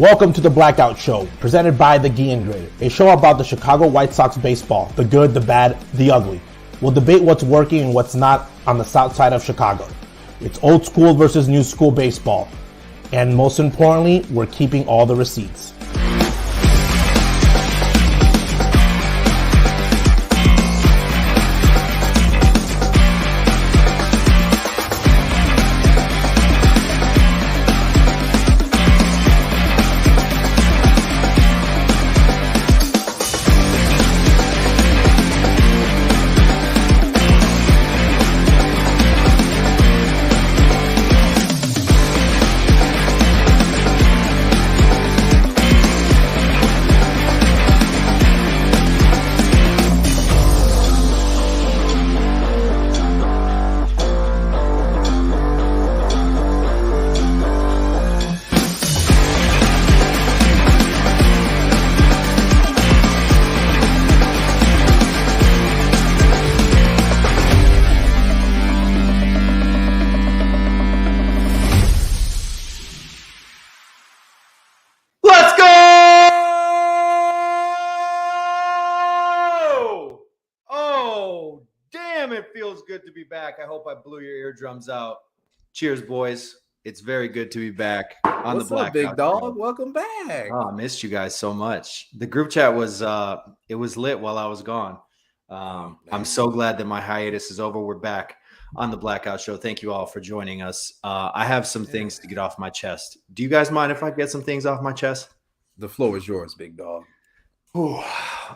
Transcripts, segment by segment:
Welcome to the Blackout Show, presented by The Guillen Grid, a show about the Chicago White Sox baseball, the good, the bad, the ugly. We'll debate what's working and what's not on the south side of Chicago. It's old school versus new school baseball. And most importantly, we're keeping all the receipts. I hope I blew your eardrums out. Cheers, boys. It's very good to be back on the Blackout. What's up, big dog? Welcome back. Oh, I missed you guys so much. The group chat was it was lit while I was gone. I'm so glad that my hiatus is over. We're back on the Blackout Show. Thank you all for joining us. I have some things to get off my chest. Do you guys mind if I get some things off my chest? The floor is yours, big dog. Ooh.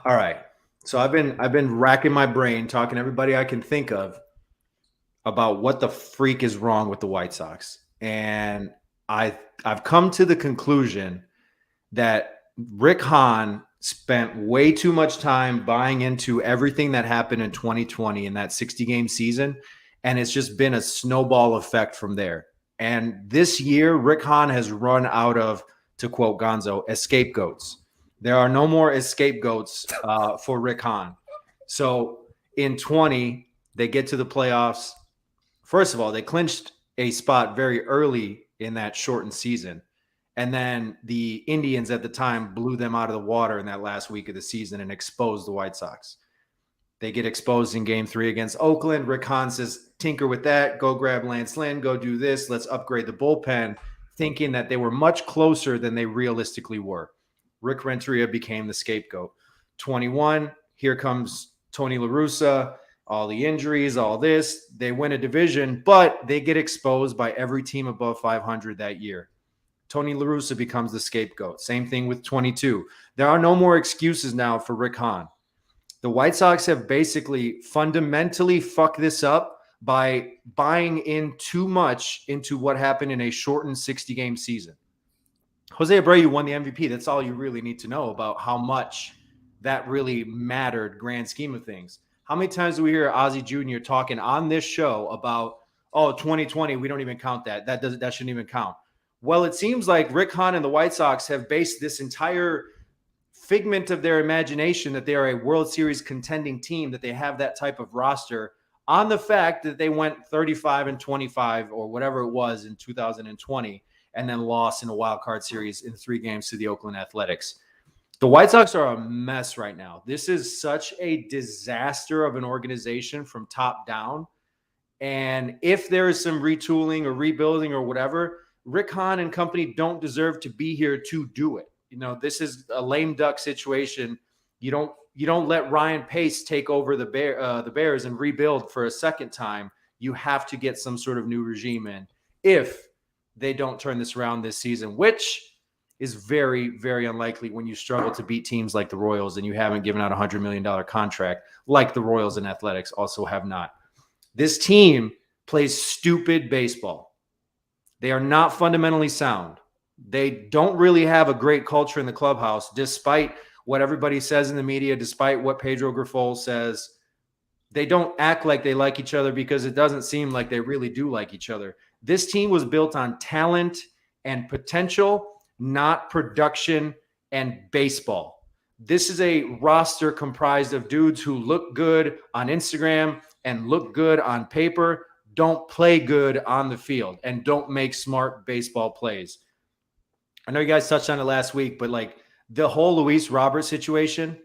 All right. So I've been racking my brain, talking to everybody I can think of about what the freak is wrong with the White Sox. And I've come to the conclusion that Rick Hahn spent way too much time buying into everything that happened in 2020 in that 60-game season, and it's just been a snowball effect from there. And this year, Rick Hahn has run out of, to quote Gonzo, scapegoats. There are no more scapegoats for Rick Hahn. So in 20, they get to the playoffs. First of all, they clinched a spot very early in that shortened season. And then the Indians at the time blew them out of the water in that last week of the season and exposed the White Sox. They get exposed in game 3 against Oakland. Rick Hahn says, tinker with that. Go grab Lance Lynn. Go do this. Let's upgrade the bullpen, thinking that they were much closer than they realistically were. Rick Renteria became the scapegoat. 21, here comes Tony La Russa. All the injuries, all this, they win a division, but they get exposed by every team above 500 that year. Tony La Russa becomes the scapegoat. Same thing with 22. There are no more excuses now for Rick Hahn. The White Sox have basically fundamentally fucked this up by buying in too much into what happened in a shortened 60-game season. Jose Abreu won the MVP. That's all you really need to know about how much that really mattered, grand scheme of things. How many times do we hear Ozzie Jr. talking on this show about, 2020, we don't even count that. That shouldn't even count. Well, it seems like Rick Hahn and the White Sox have based this entire figment of their imagination that they are a World Series contending team, that they have that type of roster, on the fact that they went 35-25 or whatever it was in 2020 and then lost in a wild card series in 3 games to the Oakland Athletics. The White Sox are a mess right now. This is such a disaster of an organization from top down. And if there is some retooling or rebuilding or whatever, Rick Hahn and company don't deserve to be here to do it. You know, this is a lame duck situation. You don't let Ryan Pace take over the Bears and rebuild for a second time. You have to get some sort of new regime in if they don't turn this around this season, which is very, very unlikely when you struggle to beat teams like the Royals and you haven't given out a $100 million contract like the Royals and Athletics also have not. This team plays stupid baseball. They are not fundamentally sound. They don't really have a great culture in the clubhouse, despite what everybody says in the media, despite what Pedro Grifol says. They don't act like they like each other because it doesn't seem like they really do like each other. This team was built on talent and potential, not production and baseball. This is a roster comprised of dudes who look good on Instagram and look good on paper, don't play good on the field, and don't make smart baseball plays. I know you guys touched on it last week, but like the whole Luis Robert situation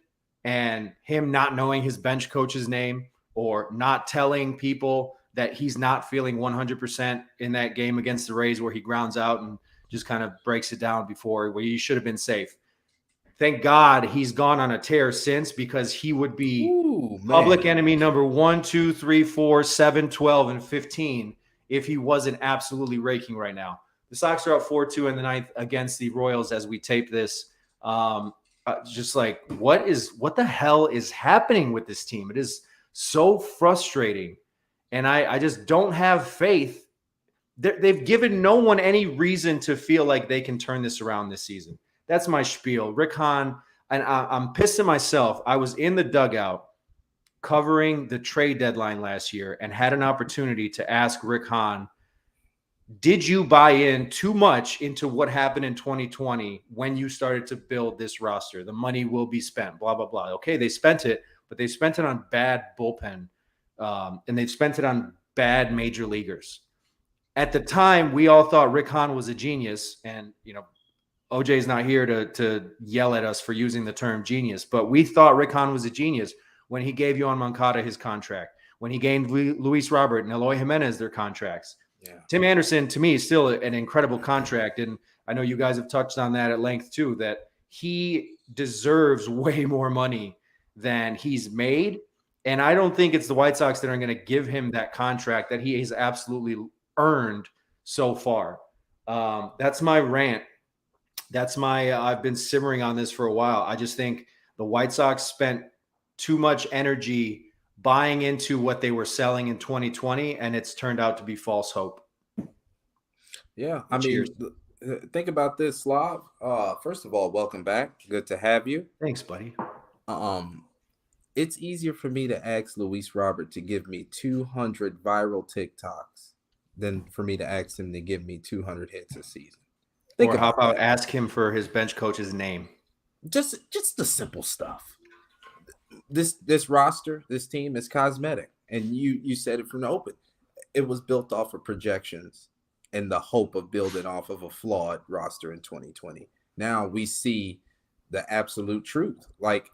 and him not knowing his bench coach's name or not telling people that he's not feeling 100% in that game against the Rays where he grounds out and just kind of breaks it down before where he should have been safe. Thank God he's gone on a tear since, because he would be public enemy number 1, 2, 3, 4, 7, 12, and 15 if he wasn't absolutely raking right now. The Sox are out 4-2 in the ninth against the Royals as we tape this. Just like, what the hell is happening with this team? It is so frustrating. And I just don't have faith. They've given no one any reason to feel like they can turn this around this season. That's my spiel. Rick Hahn, and I'm pissed at myself. I was in the dugout covering the trade deadline last year and had an opportunity to ask Rick Hahn, did you buy in too much into what happened in 2020 when you started to build this roster? The money will be spent, blah, blah, blah. Okay, they spent it, but they spent it on bad bullpen, and they've spent it on bad major leaguers. At the time, we all thought Rick Hahn was a genius, and, OJ's not here to yell at us for using the term genius, but we thought Rick Hahn was a genius when he gave Yohan Moncada his contract, when he gave Luis Robert and Eloy Jimenez their contracts. Yeah. Tim Anderson, to me, is still an incredible contract, and I know you guys have touched on that at length too, that he deserves way more money than he's made, and I don't think it's the White Sox that are going to give him that contract that he has absolutely earned so far. That's my rant. That's I've been simmering on this for a while. I just think the White Sox spent too much energy buying into what they were selling in 2020, and it's turned out to be false hope. Yeah, I mean, think about this, Slav. First of all, welcome back. Good to have you. Thanks, buddy. It's easier for me to ask Luis Robert to give me 200 viral TikToks than for me to ask him to give me 200 hits a season. Or how about ask him for his bench coach's name? Just the simple stuff. This roster, this team is cosmetic, and you said it from the open. It was built off of projections and the hope of building off of a flawed roster in 2020. Now we see the absolute truth. Like,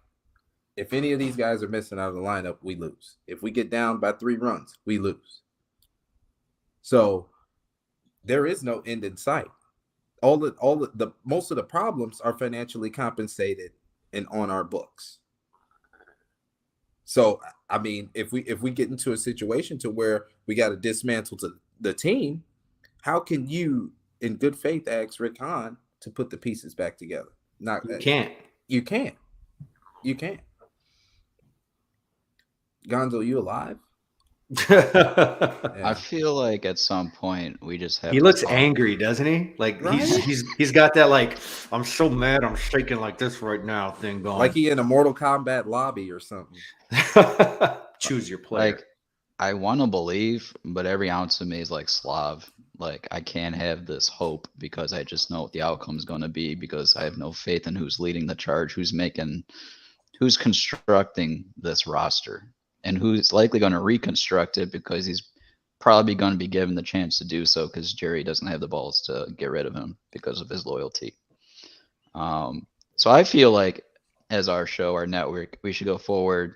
if any of these guys are missing out of the lineup, we lose. If we get down by 3 runs, we lose. So there is no end in sight. Most of the problems are financially compensated and on our books. So, I mean, if we get into a situation to where we got to dismantle the team, how can you, in good faith, ask Rick Hahn to put the pieces back together? You can't. You can't. Gonzo, you alive? Yeah. I feel like at some point we just have. He looks angry, doesn't he? Like, right? he's got that, like, I'm so mad I'm shaking like this right now thing going. Like he in a Mortal Kombat lobby or something. Choose your player. Like, I want to believe, but every ounce of me is like, Slav. Like, I can't have this hope because I just know what the outcome is going to be, because I have no faith in who's leading the charge, who's constructing this roster, and who's likely going to reconstruct it, because he's probably going to be given the chance to do so because Jerry doesn't have the balls to get rid of him because of his loyalty. So I feel like, as our show, our network, we should go forward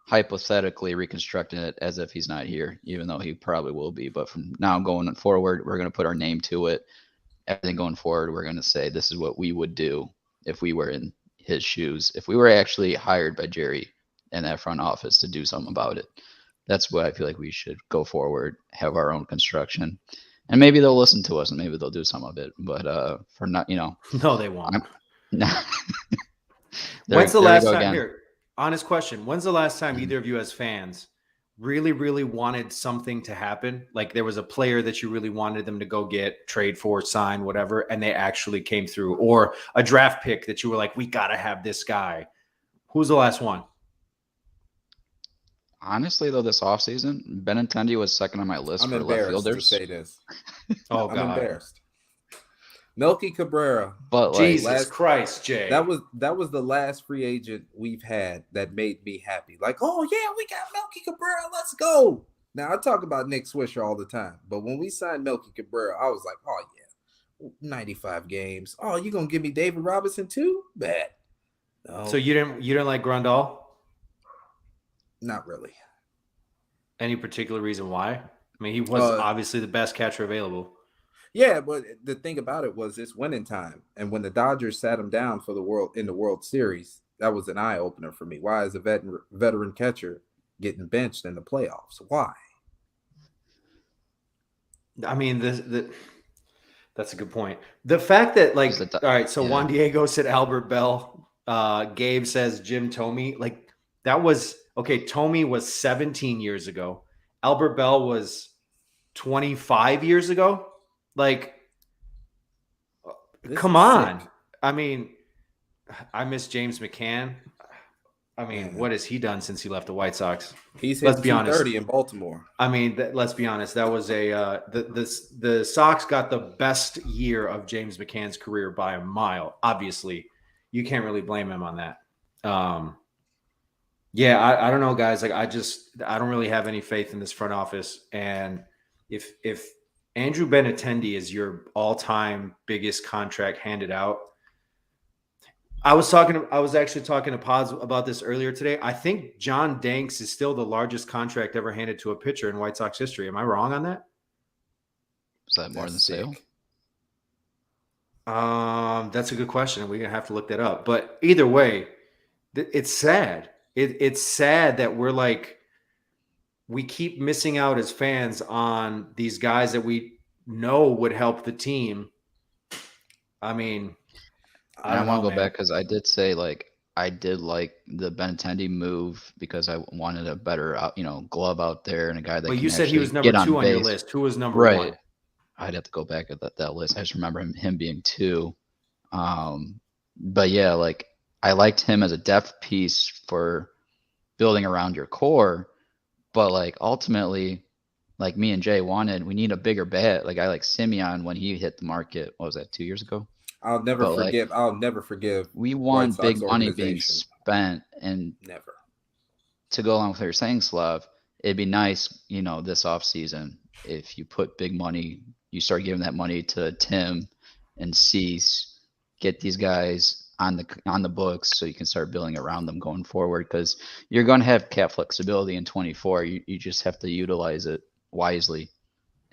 hypothetically reconstructing it as if he's not here, even though he probably will be. But from now going forward, we're going to put our name to it. Everything going forward, we're going to say this is what we would do if we were in his shoes, if we were actually hired by Jerry in that front office to do something about it. That's what I feel like we should go forward, have our own construction, and maybe they'll listen to us and maybe they'll do some of it. But for not, no, they won't. There, when's the last time here? Honest question. When's the last time either of you as fans really, really wanted something to happen? Like, there was a player that you really wanted them to go get, trade for, sign, whatever, and they actually came through, or a draft pick that you were like, we got to have this guy. Who's the last one? Honestly, though, this offseason, Benintendi was second on my list for left fielders. To say this. Oh, God. I'm embarrassed. Melky Cabrera. But Jesus Christ, Jay. That was the last free agent we've had that made me happy. Like, oh, yeah, we got Melky Cabrera. Let's go. Now, I talk about Nick Swisher all the time, but when we signed Melky Cabrera, I was like, oh, yeah, 95 games. Oh, you gonna give me David Robinson too? Bad. No, So you didn't like Grandal? not really. Any particular reason why? I mean, he was obviously the best catcher available. Yeah, but the thing about it was it's winning time, and when the Dodgers sat him down for the World Series, that was an eye opener for me. Why is a veteran catcher getting benched in the playoffs? Why? I mean, that's a good point. The fact that all right, so Juan Diego said Albert Bell. Gabe says Jim Thome. Like that was okay. Thome was 17 years ago. Albert Bell was 25 years ago. Like, come on. Sick. I mean, I miss James McCann. I mean, what has he done since he left the White Sox? He's hit 230 in Baltimore. I mean, let's be honest. That was the Sox got the best year of James McCann's career by a mile. Obviously, you can't really blame him on that. Yeah, I don't know, guys. Like, I don't really have any faith in this front office. And if Andrew Benintendi is your all-time biggest contract handed out, I was actually talking to Pods about this earlier today. I think John Danks is still the largest contract ever handed to a pitcher in White Sox history. Am I wrong on that? Is that more than Sale? That's a good question. We're gonna have to look that up. But either way, it's sad. It's sad that we keep missing out as fans on these guys that we know would help the team. I mean, I don't want to go back because I did say I did like the Benintendi move because I wanted a better glove out there and a guy that. But you said he was number 2 on your list. Who was number 1? I'd have to go back at that list. I just remember him being 2. But yeah, I liked him as a depth piece for building around your core, but ultimately, me and Jay we need a bigger bat. I like Simeon when he hit the market. What was that, 2 years ago? I'll never forgive. We want big money being spent, and never. To go along with what you're saying, Slav, it'd be nice, this offseason, if you put big money, you start giving that money to Tim and Cease, get these guys on the books so you can start building around them going forward, because you're going to have cap flexibility in 24. You just have to utilize it wisely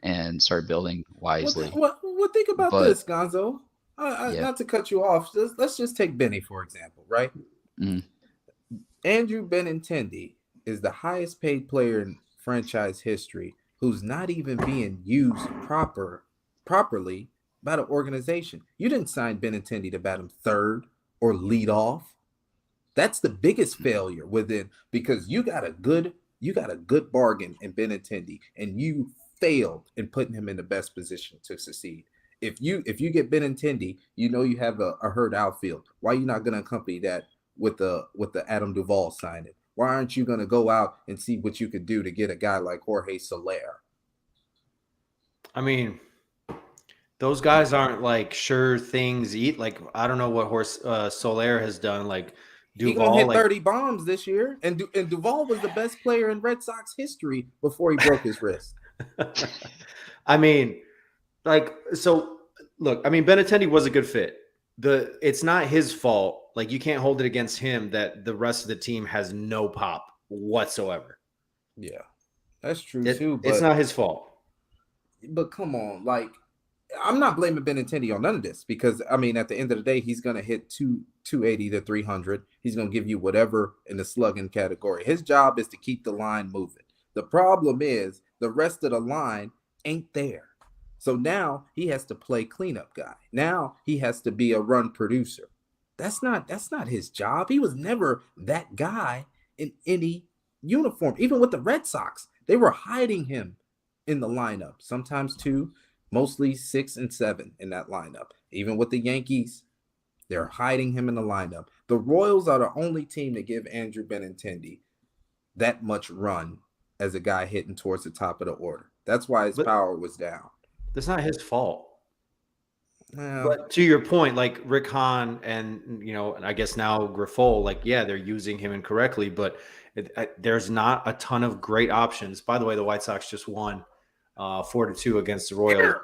and start building wisely. Well, think about this, Gonzo. Not to cut you off, let's just take Benny, for example, right? Mm. Andrew Benintendi is the highest paid player in franchise history who's not even being used properly by the organization. You didn't sign Benintendi to bat him third or lead off. That's the biggest failure within, because you got a good bargain in Benintendi, and you failed in putting him in the best position to succeed. If you get Benintendi, you have a hurt outfield. Why are you not going to accompany that with the Adam Duvall signing? Why aren't you going to go out and see what you could do to get a guy like Jorge Soler? I mean, those guys aren't sure things eat. I don't know what Soler has done. He gonna hit 30 bombs this year, and Duvall was the best player in Red Sox history before he broke his wrist. I mean. Look, I mean, Benintendi was a good fit. It's not his fault. You can't hold it against him that the rest of the team has no pop whatsoever. Yeah, that's true too. But it's not his fault. But come on, I'm not blaming Benintendi on none of this, because I mean, at the end of the day, he's gonna hit 280 to 300. He's gonna give you whatever in the slugging category. His job is to keep the line moving. The problem is the rest of the line ain't there. So now he has to play cleanup guy. Now he has to be a run producer. That's not his job. He was never that guy in any uniform. Even with the Red Sox, they were hiding him in the lineup. Sometimes 2, mostly 6 and 7 in that lineup. Even with the Yankees, they're hiding him in the lineup. The Royals are the only team to give Andrew Benintendi that much run as a guy hitting towards the top of the order. That's why his power was down. That's not his fault. But to your point, Rick Hahn and I guess now Grifol, they're using him incorrectly, but there's not a ton of great options. By the way, the White Sox just won 4-2 against the Royals.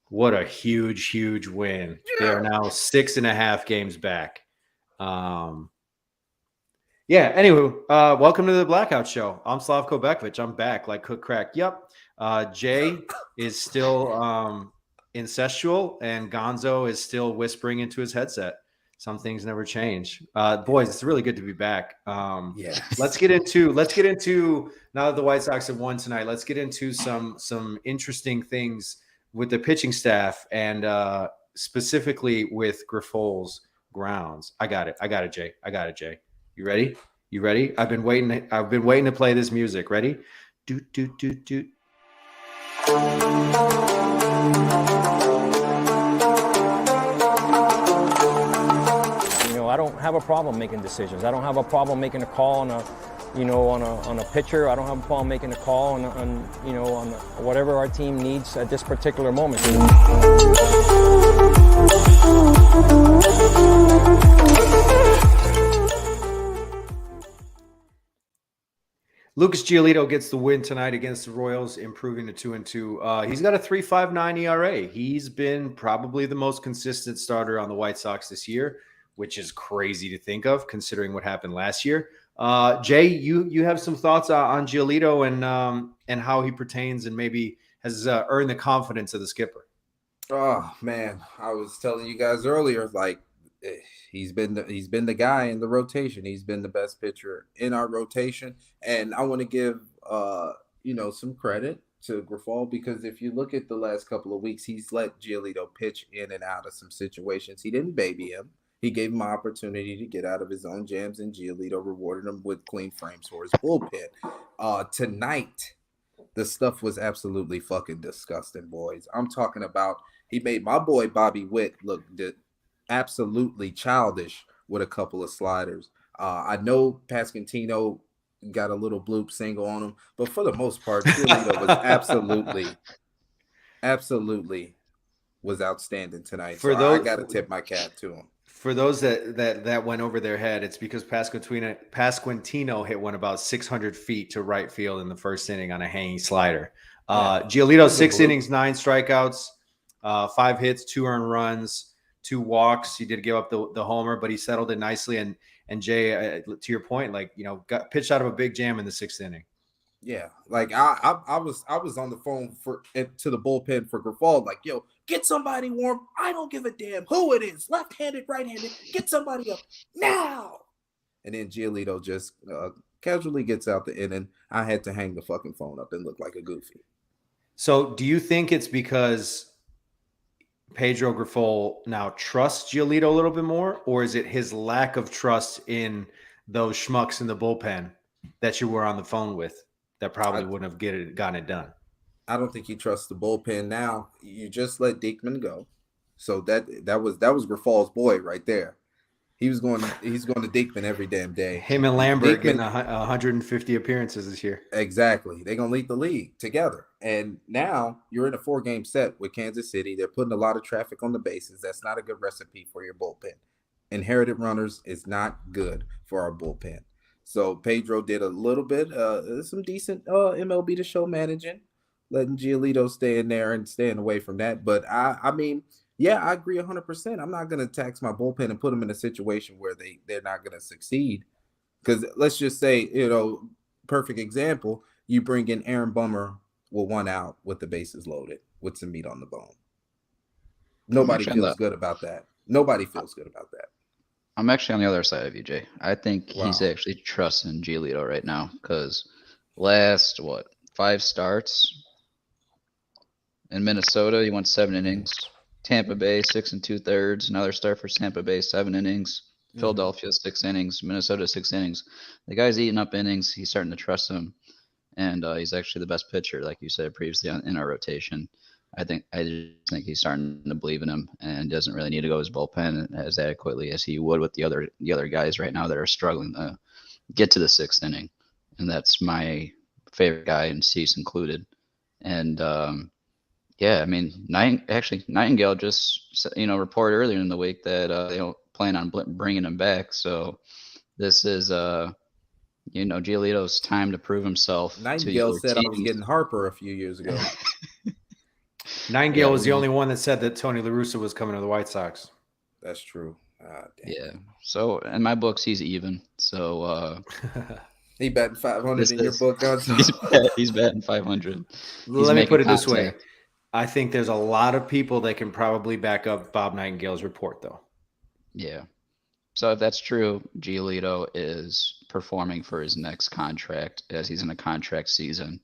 What a huge win. They are now 6.5 games back. Anyway, welcome to the Blackout Show. I'm Slavko Bekovic. I'm back like cook crack. Yep. Jay is still incestual, and Gonzo is still whispering into his headset. Some things never change. Boys, it's really good to be back. Let's get into now that the White Sox have won tonight. Let's get into some interesting things with the pitching staff and specifically with Griffol's grounds. I got it, Jay. You ready? You ready? I've been waiting to play this music. Ready? Doot doot doot doot. I don't have a problem making decisions. I don't have a problem making a call on a pitcher. I don't have a problem making a call on whatever our team needs at this particular moment. Lucas Giolito gets the win tonight against the Royals, improving to 2-2. He's got a 3.59 ERA. He's been probably the most consistent starter on the White Sox this year, which is crazy to think of considering what happened last year. Jay, you have some thoughts on Giolito and how he pertains and maybe has earned the confidence of the skipper. Oh man, I was telling you guys earlier, like he's been the guy in the rotation. He's been the best pitcher in our rotation, and I want to give some credit to Griffol, because if you look at the last couple of weeks, he's let Giolito pitch in and out of some situations. He didn't baby him. He gave him an opportunity to get out of his own jams, and Giolito rewarded him with clean frames for his bullpen. Tonight, the stuff was absolutely fucking disgusting, boys. I'm talking about he made my boy Bobby Witt look absolutely childish with a couple of sliders. I know Pasquantino got a little bloop single on him, but for the most part, Giolito was absolutely was outstanding tonight. I got to tip my cap to him. For those that went over their head, it's because Pasquantino hit one about 600 feet to right field in the first inning on a hanging slider. Giolito, 6 innings, 9 strikeouts, 5 hits, 2 earned runs, 2 walks. He did give up the homer, but he settled it nicely. And Jay, to your point, got pitched out of a big jam in the 6th inning. Yeah, like I was on the phone to the bullpen for Grifol, like, yo, get somebody warm. I don't give a damn who it is, left-handed, right-handed. Get somebody up now. And then Giolito just casually gets out the inning. I had to hang the fucking phone up and look like a goofy. So, do you think it's because Pedro Grifol now trusts Giolito a little bit more, or is it his lack of trust in those schmucks in the bullpen that you were on the phone with that probably wouldn't have gotten it done? I don't think he trusts the bullpen now. You just let Diekman go, so that was Grifol's boy right there. He's going to Diekman every damn day. Him and Lambert getting 150 appearances this year. Exactly. They're going to lead the league together. And now you're in a 4-game set with Kansas City. They're putting a lot of traffic on the bases. That's not a good recipe for your bullpen. Inherited runners is not good for our bullpen. So Pedro did a little bit, some decent MLB The Show managing, letting Giolito stay in there and staying away from that. But I mean, yeah, I agree 100%. I'm not going to tax my bullpen and put them in a situation where they're not going to succeed. Because let's just say, perfect example, you bring in Aaron Bummer with 1 out with the bases loaded with some meat on the bone. Nobody feels good about that. I'm actually on the other side of you, Jay. I think he's actually trusting Giolito right now because last, 5 starts in Minnesota, he went 7 innings. Tampa Bay, 6 2/3. Another start for Tampa Bay, 7 innings. Philadelphia, 6 innings. Minnesota, 6 innings. The guy's eating up innings. He's starting to trust him. And he's actually the best pitcher, like you said previously, in our rotation. I just think he's starting to believe in him and doesn't really need to go his bullpen as adequately as he would with the other guys right now that are struggling to get to the 6th inning. And that's my favorite guy, and Cease included. And yeah, I mean, Nightingale just reported earlier in the week that they don't plan on bringing him back. So this is Giolito's time to prove himself. Nightingale said I was getting Harper a few years ago. Nightingale was the only one that said that Tony La Russa was coming to the White Sox. That's true. Damn. Yeah. So in my books, he's even. So he batting 500 in your book, Gonzo. he's batting 500. Let me put it this way. I think there's a lot of people that can probably back up Bob Nightingale's report, though. Yeah. So if that's true, Giolito is performing for his next contract as he's in a contract season.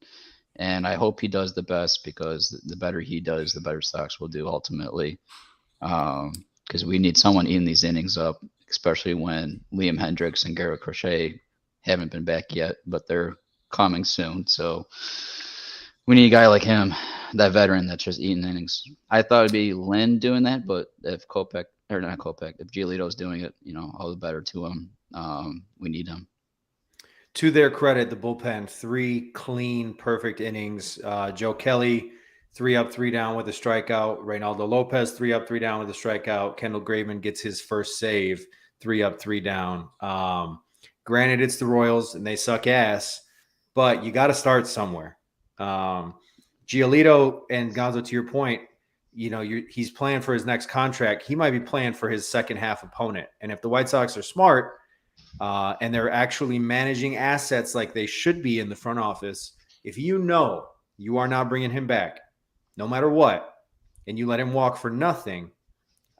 And I hope he does the best, because the better he does, the better Sox will do ultimately. Because we need someone eating these innings up, especially when Liam Hendricks and Garrett Crochet haven't been back yet, but they're coming soon. So we need a guy like him, that veteran that's just eating innings. I thought it'd be Lynn doing that, but if if Giolito's doing it, all the better to him. We need him. To their credit, the bullpen, 3 clean, perfect innings. Joe Kelly, 3 up, 3 down with a strikeout. Reynaldo Lopez, 3 up, 3 down with a strikeout. Kendall Graveman gets his first save, 3 up, 3 down. Granted, it's the Royals and they suck ass, but you got to start somewhere. Giolito and Gonzo, to your point, he's playing for his next contract. He might be playing for his second half opponent. And if the White Sox are smart, and they're actually managing assets like they should be in the front office, if you know you are not bringing him back, no matter what, and you let him walk for nothing,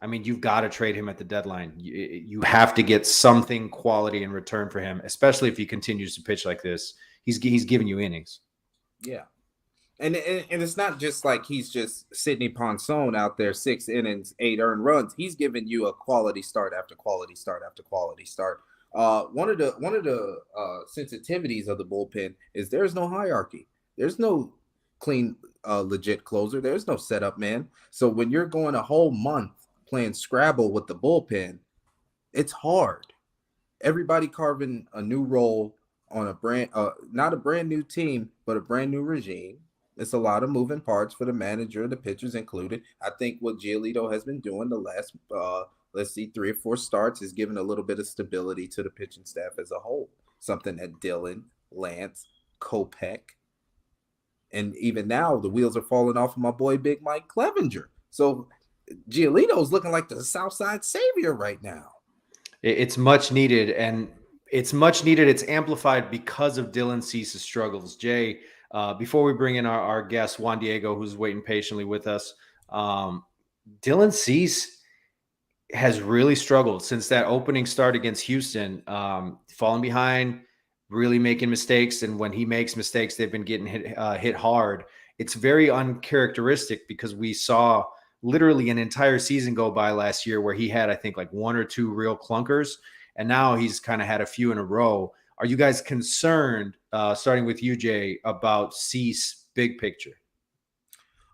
I mean, you've got to trade him at the deadline. You have to get something quality in return for him, especially if he continues to pitch like this. He's giving you innings. Yeah. And it's not just like he's just Sidney Ponson out there, 6 innings, 8 earned runs. He's giving you a quality start after quality start after quality start. One of the sensitivities of the bullpen is there's no hierarchy. There's no clean, legit closer. There's no setup man. So when you're going a whole month playing Scrabble with the bullpen, it's hard. Everybody carving a new role on a not a brand new team, but a brand new regime. It's a lot of moving parts for the manager, the pitchers included. I think what Giolito has been doing the last 3 or 4 starts is giving a little bit of stability to the pitching staff as a whole. Something that Dylan, Lance, Kopech, and even now the wheels are falling off of my boy Big Mike Clevenger. So Giolito's looking like the Southside savior right now. It's much needed, and it's much needed. It's amplified because of Dylan Cease's struggles. Jay, before we bring in our guest Juan Diego, who's waiting patiently with us, Dylan Cease has really struggled since that opening start against Houston, falling behind, really making mistakes. And when he makes mistakes, they've been getting hit hard. It's very uncharacteristic because we saw literally an entire season go by last year where he had, I think, like 1 or 2 real clunkers. And now he's kind of had a few in a row. Are you guys concerned, starting with you, Jay, about Cease big picture?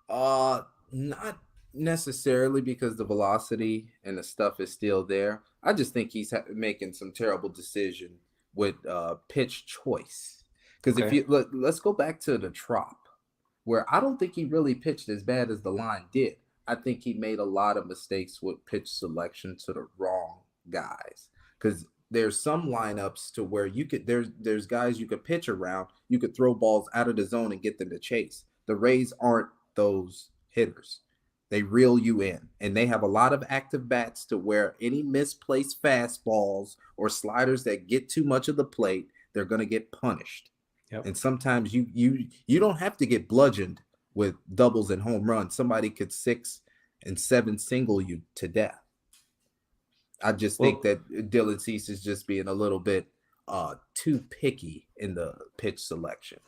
Not necessarily, because the velocity and the stuff is still there. I just think he's making some terrible decision with pitch choice. Because if you look, let's go back to the Trop, where I don't think he really pitched as bad as the line did. I think he made a lot of mistakes with pitch selection to the wrong guys. Because there's some lineups to where you could there's guys you could pitch around, you could throw balls out of the zone and get them to chase. The Rays aren't those hitters. They reel you in, and they have a lot of active bats to where any misplaced fastballs or sliders that get too much of the plate, they're going to get punished. Yep. And sometimes you don't have to get bludgeoned with doubles and home runs. Somebody could 6 and 7 single you to death. I just think that Dylan Cease is just being a little bit too picky in the pitch selection.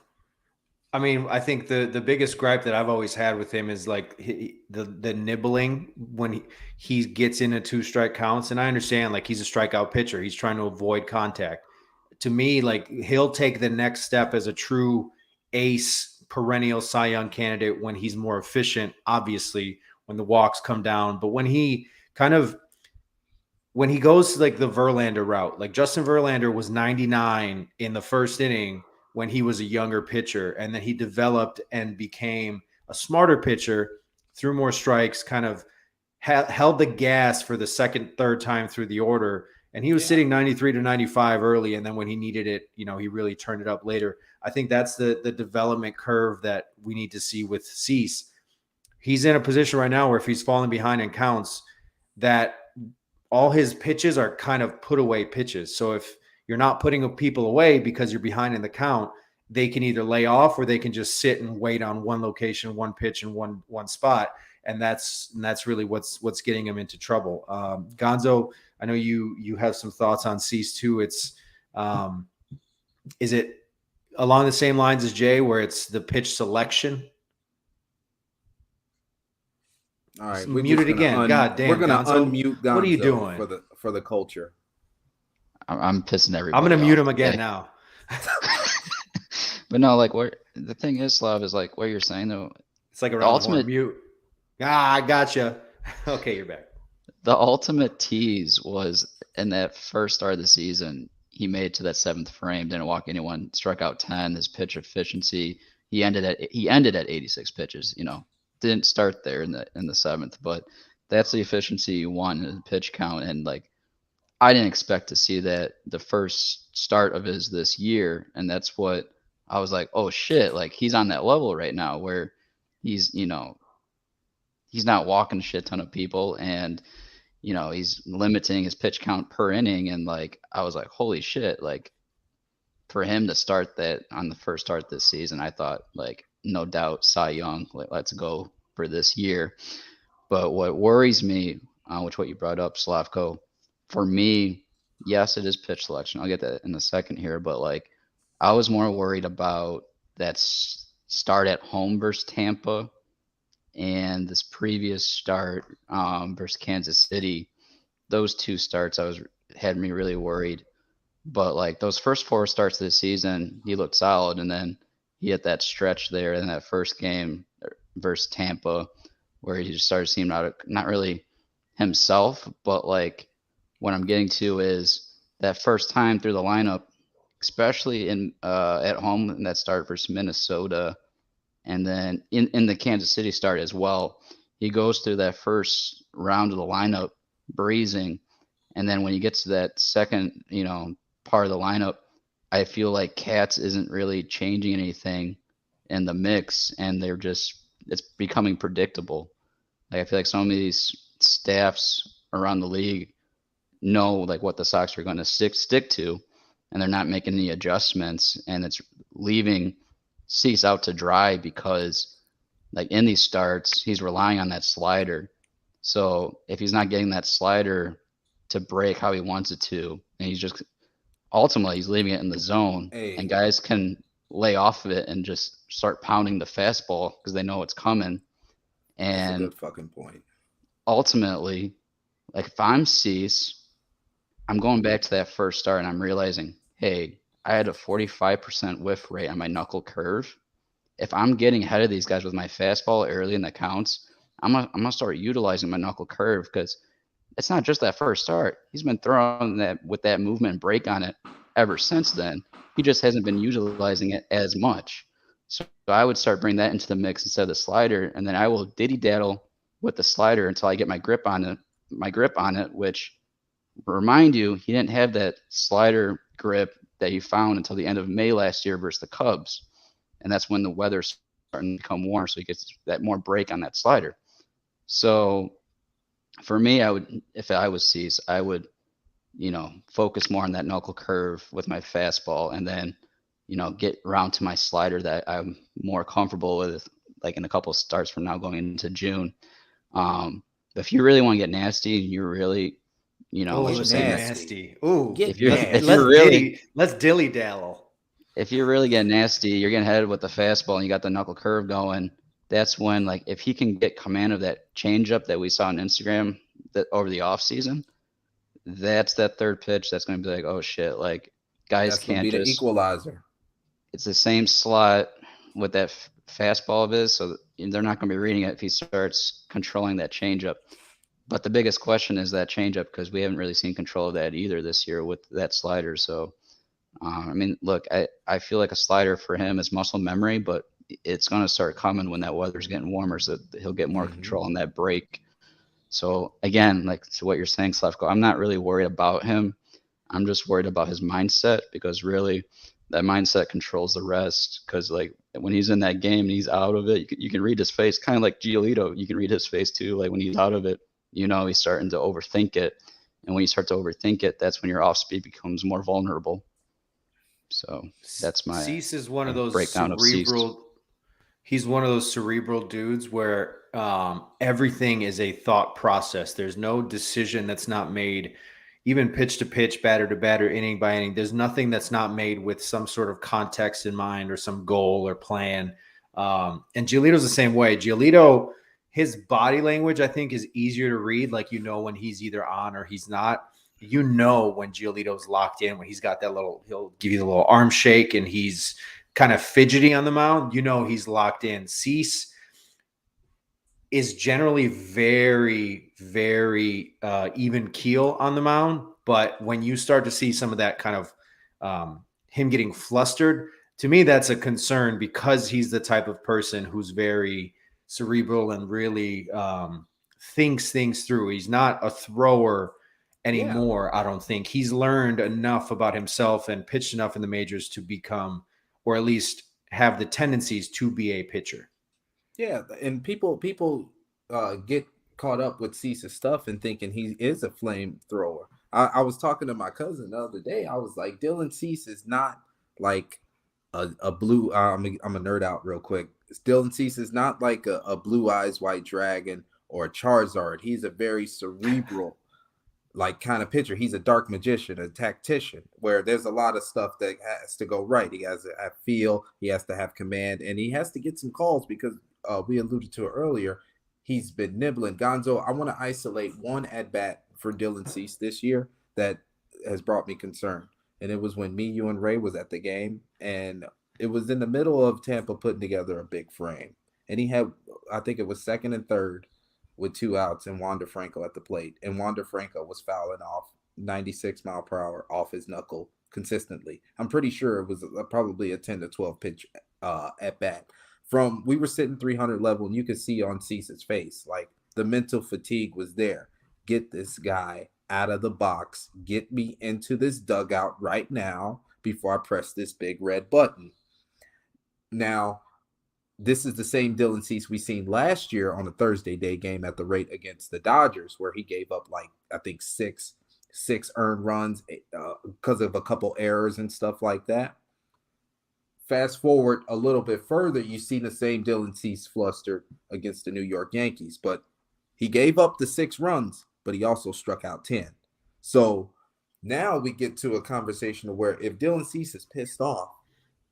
I mean, I think the biggest gripe that I've always had with him is like the nibbling when he gets into 2-strike counts. And I understand, like, he's a strikeout pitcher. He's trying to avoid contact. To me, like, he'll take the next step as a true ace, perennial Cy Young candidate when he's more efficient, obviously, when the walks come down. But when he goes to like the Verlander route, like Justin Verlander was 99 in the first inning when he was a younger pitcher, and then he developed and became a smarter pitcher, threw more strikes, kind of held the gas for the second, third time through the order. And he was sitting 93 to 95 early. And then when he needed it, he really turned it up later. I think that's the development curve that we need to see with Cease. he's in a position right now where if he's falling behind in counts, that all his pitches are kind of put away pitches. So if you're not putting people away because you're behind in the count, they can either lay off or they can just sit and wait on one location, one pitch, and one spot. And that's really what's getting him into trouble. Gonzo, I know you have some thoughts on Cease too. It's is it along the same lines as Jay, where it's the pitch selection? All right, we're muted again. God damn, we're gonna Gonzo. Unmute Gonzo. What are you doing for the culture? I'm pissing everybody. I'm gonna mute him off. again now. But no, like what the thing is, Slav, is like what you're saying though. It's like a ultimate mute. I gotcha. Okay, you're back. The ultimate tease was in that first start of the season. He made it to that 7th frame, didn't walk anyone, struck out 10. His pitch efficiency, he ended at 86 pitches. You know, didn't start there in the 7th, but that's the efficiency you want in the pitch count. And like, I didn't expect to see that the first start of his this year, and that's what I was like, oh shit, like he's on that level right now where he's, you know, he's not walking a shit ton of people, and you know, he's limiting his pitch count per inning. And like, I was like, holy shit, like for him to start that on the first start this season, I thought like, no doubt Cy Young, like, let's go for this year. But what worries me, which what you brought up, Slavko, for me, yes, it is pitch selection. I'll get that in a second here, but like, I was more worried about that start at home versus Tampa and this previous start versus Kansas City. Those two starts had me really worried. But like those first 4 starts of the season, he looked solid, and then he hit that stretch there in that first game versus Tampa where he just started seeming not really himself. But like what I'm getting to is that first time through the lineup, especially in at home in that start versus Minnesota, and then in the Kansas City start as well, he goes through that first round of the lineup breezing, and then when he gets to that second, you know, part of the lineup, I feel like Katz isn't really changing anything in the mix, and it's becoming predictable. Like I feel like some of these staffs around the league know like what the Sox are going to stick to, and they're not making any adjustments, and it's leaving Cease out to dry because like in these starts, he's relying on that slider. So if he's not getting that slider to break how he wants it to, and he's just ultimately he's leaving it in the zone, and guys can lay off of it and just start pounding the fastball because they know it's coming. And that's a good fucking point. Ultimately, like if I'm Cease, I'm going back to that first start and I'm realizing, hey, I had a 45% whiff rate on my knuckle curve. If I'm getting ahead of these guys with my fastball early in the counts, I'm gonna start utilizing my knuckle curve, because it's not just that first start. He's been throwing that with that movement break on it ever since then. He just hasn't been utilizing it as much. So I would start bringing that into the mix instead of the slider, and then I will diddy-daddle with the slider until I get my grip on it, which, remind you, he didn't have that slider grip that he found until the end of May last year versus the Cubs. And that's when the weather's starting to become warm, so he gets that more break on that slider. So for me, if I was Cease, I would, you know, focus more on that knuckle curve with my fastball, and then, you know, get around to my slider that I'm more comfortable with, like in a couple of starts from now going into June. But if you really want to get nasty, you're really, you know, let's say nasty. Ooh, let's dilly dally. If you're really getting nasty, you're getting headed with the fastball and you got the knuckle curve going. That's when, like, if he can get command of that changeup that we saw on Instagram that over the off season, that's that third pitch. That's going to be like, oh shit, like guys that's can't be just the equalizer. It's the same slot with that fastball of his, so they're not going to be reading it if he starts controlling that changeup. But the biggest question is that changeup, because we haven't really seen control of that either this year with that slider. So, I mean, look, I feel like a slider for him is muscle memory, but it's going to start coming when that weather's getting warmer, so he'll get more control on that break. So again, like to what you're saying, Slavko, I'm not really worried about him. I'm just worried about his mindset, because really that mindset controls the rest. Because like when he's in that game and he's out of it, you can read his face, kind of like Giolito. You can read his face too. Like when he's out of it, he's starting to overthink it. And when you start to overthink it, that's when your off speed becomes more vulnerable. So that's my Cease is one of those breakdown of Cease. He's one of those cerebral dudes where everything is a thought process. There's no decision that's not made, even pitch to pitch, batter to batter, inning by inning. There's nothing that's not made with some sort of context in mind or some goal or plan. And Giolito's the same way. Giolito, his body language, I think, is easier to read. Like, when he's either on or he's not. When Giolito's locked in, when he's got that he'll give you the little arm shake and he's kind of fidgety on the mound, he's locked in. Cease is generally very, very even keel on the mound. But when you start to see some of that kind of him getting flustered, to me, that's a concern because he's the type of person who's very cerebral and really thinks things through. He's not a thrower anymore. I don't think he's learned enough about himself and pitched enough in the majors to become, or at least have the tendencies to be a pitcher. Yeah, and people get caught up with Cease's stuff and thinking he is a flamethrower. I was talking to my cousin the other day. I was like, Dylan Cease is not like a blue. I'm a nerd out real quick. Dylan Cease is not like a Blue Eyes White Dragon or a Charizard. He's a very cerebral like kind of pitcher. He's a dark magician, a tactician, where there's a lot of stuff that has to go right. He has to have feel, he has to have command, and he has to get some calls because we alluded to it earlier. He's been nibbling. Gonzo, I want to isolate one at bat for Dylan Cease this year that has brought me concern. And it was when me, you, and Ray was at the game, and it was in the middle of Tampa putting together a big frame. And he had, I think it was second and third with 2 outs and Wander Franco at the plate. And Wander Franco was fouling off 96 mile per hour off his knuckle consistently. I'm pretty sure it was probably a 10 to 12 pitch at bat. We were sitting 300 level, and you could see on Cease's face, like the mental fatigue was there. Get this guy out of the box. Get me into this dugout right now before I press this big red button. Now, this is the same Dylan Cease we seen last year on a Thursday day game at the rate against the Dodgers, where he gave up like, I think, six earned runs because of a couple errors and stuff like that. Fast forward a little bit further, you see the same Dylan Cease flustered against the New York Yankees, but he gave up the 6 runs, but he also struck out 10. So now we get to a conversation where if Dylan Cease is pissed off,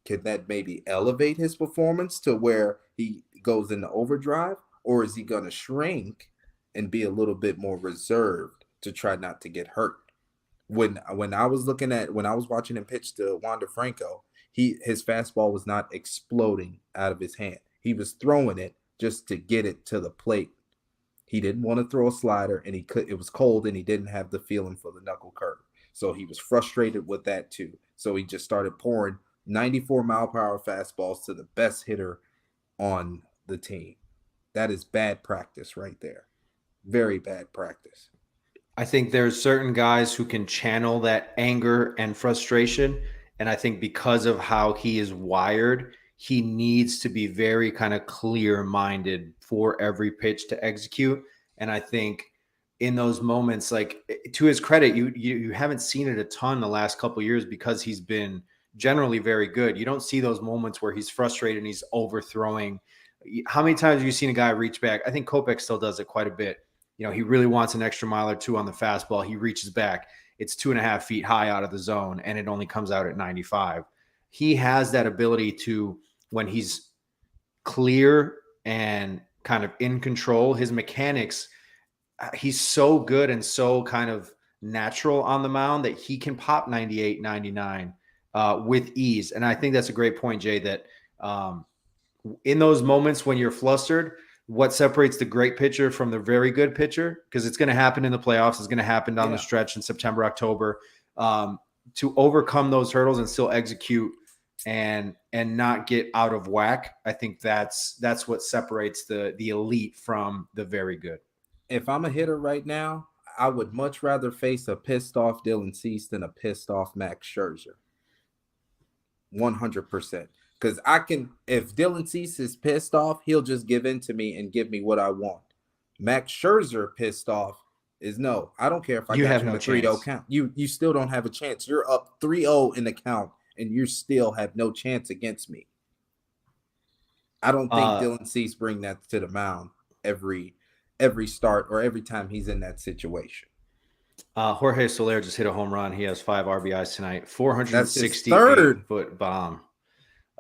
can that maybe elevate his performance to where he goes into overdrive, or is he going to shrink and be a little bit more reserved to try not to get hurt? When I was watching him pitch to Wander Franco, his fastball was not exploding out of his hand. He was throwing it just to get it to the plate. He didn't want to throw a slider, and it was cold, and he didn't have the feeling for the knuckle curve. So he was frustrated with that too. So he just started pouring 94 mile per hour fastballs to the best hitter on the team. That is bad practice right there. Very bad practice. I think there's certain guys who can channel that anger and frustration. And I think because of how he is wired, he needs to be very kind of clear-minded for every pitch to execute. And I think in those moments, like, to his credit, you haven't seen it a ton the last couple of years because he's been generally very good. You don't see those moments where he's frustrated and he's overthrowing. How many times have you seen a guy reach back? I think Kopech still does it quite a bit. He really wants an extra mile or two on the fastball. He reaches back. It's 2.5 feet high out of the zone, and it only comes out at 95. He has that ability to, when he's clear and kind of in control, his mechanics, he's so good and so kind of natural on the mound that he can pop 98, 99 with ease. And I think that's a great point, Jay, that in those moments when you're flustered, what separates the great pitcher from the very good pitcher, because it's going to happen in the playoffs, it's going to happen down the stretch in September, October, to overcome those hurdles and still execute and not get out of whack. I think that's what separates the elite from the very good. If I'm a hitter right now, I would much rather face a pissed off Dylan Cease than a pissed off Max Scherzer. 100%. Because if Dylan Cease is pissed off, he'll just give in to me and give me what I want. Max Scherzer pissed off is no. I don't care if I You got have you in no a 3-0 chance. count. You still don't have a chance. You're up 3-0 in the count, and you still have no chance against me. I don't think Dylan Cease bring that to the mound every start or every time he's in that situation. Jorge Soler just hit a home run. He has 5 RBIs tonight. 468-foot bomb.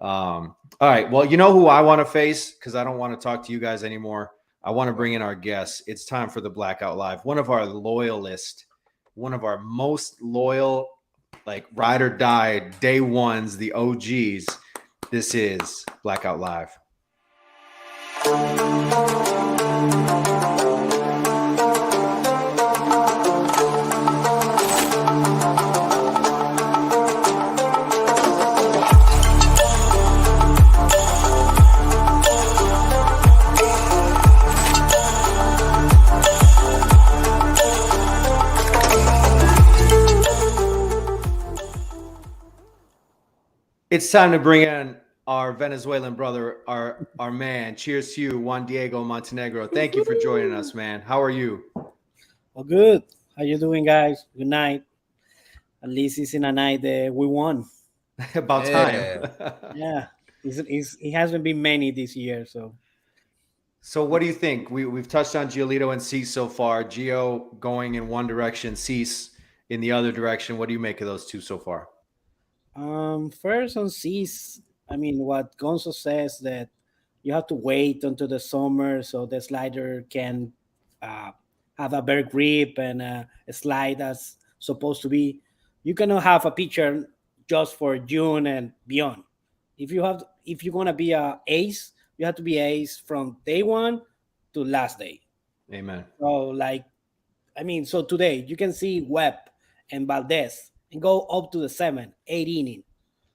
All right. Well, you know who I want to face because I don't want to talk to you guys anymore. I want to bring in our guests. It's time for the Blackout Live. One of our loyalists, one of our most loyal, like ride or die day ones, the OGs. This is Blackout Live. It's time to bring in our Venezuelan brother, our man. Cheers to you, Juan Diego Montenegro. Thank you for joining us, man. How are you? Well, good. How you doing, guys? Good night. At least it's in a night that we won. About time. Yeah, it hasn't been many this year, so. So what do you think? We've touched on Giolito and Cease so far. Gio going in one direction, Cease in the other direction. What do you make of those two so far? First on Cease, I mean, what Gonzo says that you have to wait until the summer so the slider can have a better grip and a slide as supposed to be. You cannot have a pitcher just for June and beyond. If you're gonna be a ace, you have to be ace from day one to last day. Amen. So today you can see Webb and Valdez and go up to the 7, 8 inning.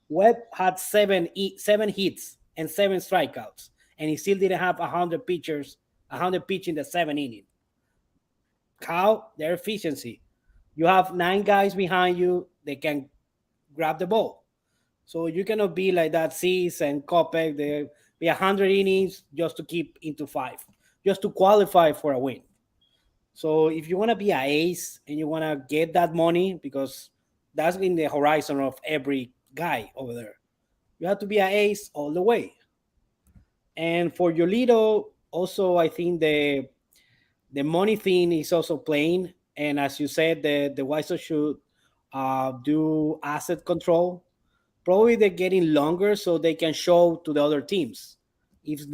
Webb had 7 hits and 7 strikeouts, and he still didn't have 100 pitch in the 7 inning. How? Their efficiency. You have 9 guys behind you that can grab the ball. So you cannot be like that Cease and Kopech. They be 100 innings just to keep into 5, just to qualify for a win. So if you want to be an ace and you want to get that money, because that's in the horizon of every guy over there, you have to be an ace all the way. And for Yolito, also, I think the money thing is also playing. And as you said, the White Sox should do asset control. Probably they're getting longer so they can show to the other teams. If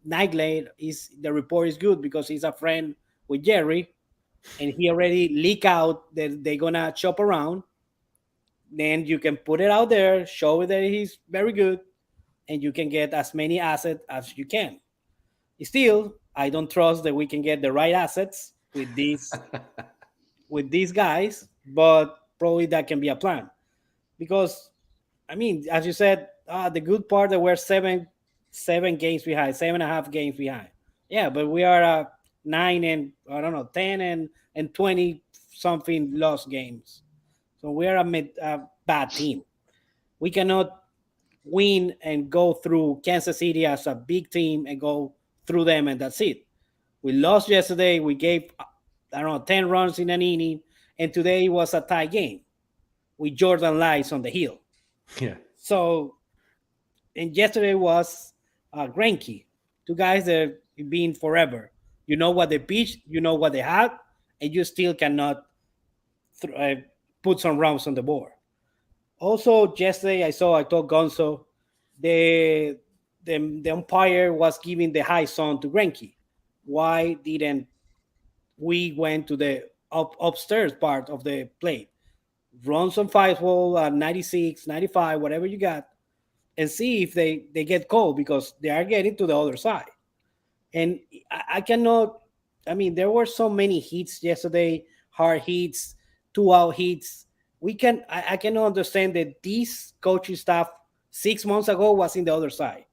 Nigley is, the report is good because he's a friend with Jerry, and he already leak out that they're gonna shop around. Then you can put it out there, show that he's very good, and you can get as many assets as you can. Still, I don't trust that we can get the right assets with these with these guys, but probably that can be a plan. Because, I mean, as you said, the good part that we're seven games behind, 7.5 games behind. Yeah, but we are 9 and, I don't know, 10 and 20 something lost games. So we are a bad team. We cannot win and go through Kansas City as a big team and go through them, and that's it. We lost yesterday. We gave, 10 runs in an inning, and today was a tie game with Jordan Lies on the hill. Yeah. So, and yesterday was Greinke, 2 guys that have been forever. You know what they pitched, you know what they had, and you still cannot put some runs on the board. Also, yesterday I told Gonzo, the umpire was giving the high zone to Greinke. Why didn't we went to the upstairs part of the plate? Run some fastball 96, 95, whatever you got, and see if they get called, because they are getting to the other side. And I cannot, there were so many hits yesterday, hard hits, 2-out hits. I cannot understand that this coaching staff 6 months ago was in the other side.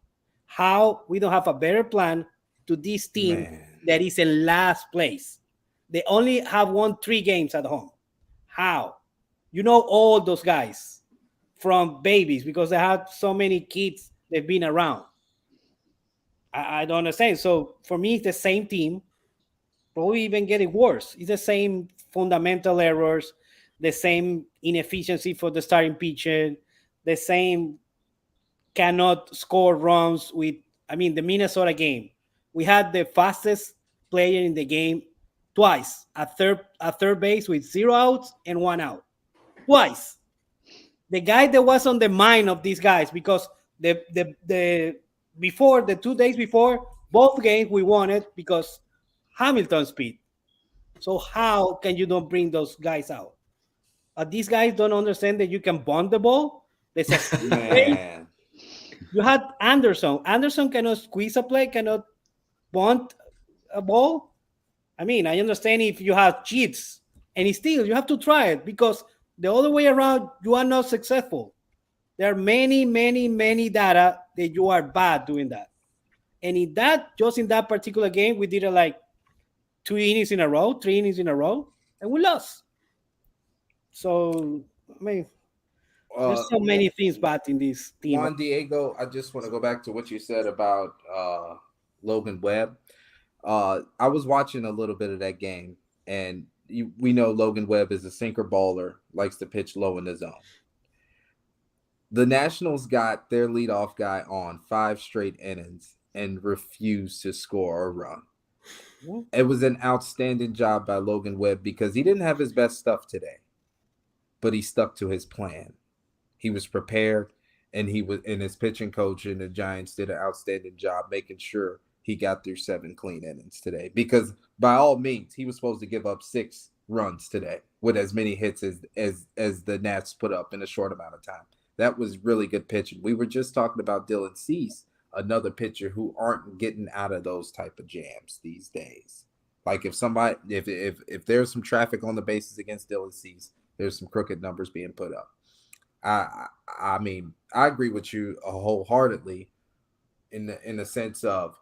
How we don't have a better plan to this team that is in last place. They only have won 3 games at home. How? You know all those guys. from babies because they have so many kids they've been around. I don't understand. So for me, it's the same team, probably even getting worse. It's the same fundamental errors, the same inefficiency for the starting pitcher, the same cannot score runs with. I mean, the Minnesota game, we had the fastest player in the game twice at third base with 0 outs and 1 out. Twice. The guy that was on the mind of these guys because the before the 2 days before both games we won it because Hamilton speed. So how can you not bring those guys out? These guys don't understand that you can bunt the ball. There's a Man, you had Anderson. Anderson cannot squeeze a play, cannot bunt a ball. I mean, I understand if you have cheats, and still you have to try it because the other way around, you are not successful. There are many, many, many data that you are bad doing that. And just in that particular game, we did it like 3 innings in a row, and we lost. So, I mean, there's so many things bad in this team. Juan Diego, I just want to go back to what you said about Logan Webb. I was watching a little bit of that game, and we know Logan Webb is a sinker baller, likes to pitch low in the zone. The Nationals got their leadoff guy on 5 straight innings and refused to score a run. It was an outstanding job by Logan Webb because he didn't have his best stuff today, but he stuck to his plan. He was prepared, and his pitching coach and the Giants did an outstanding job making sure he got through 7 clean innings today. Because by all means, he was supposed to give up 6 runs today with as many hits as the Nats put up in a short amount of time. That was really good pitching. We were just talking about Dylan Cease, another pitcher who aren't getting out of those type of jams these days. Like if there's some traffic on the bases against Dylan Cease, there's some crooked numbers being put up. I mean, I agree with you wholeheartedly in the sense of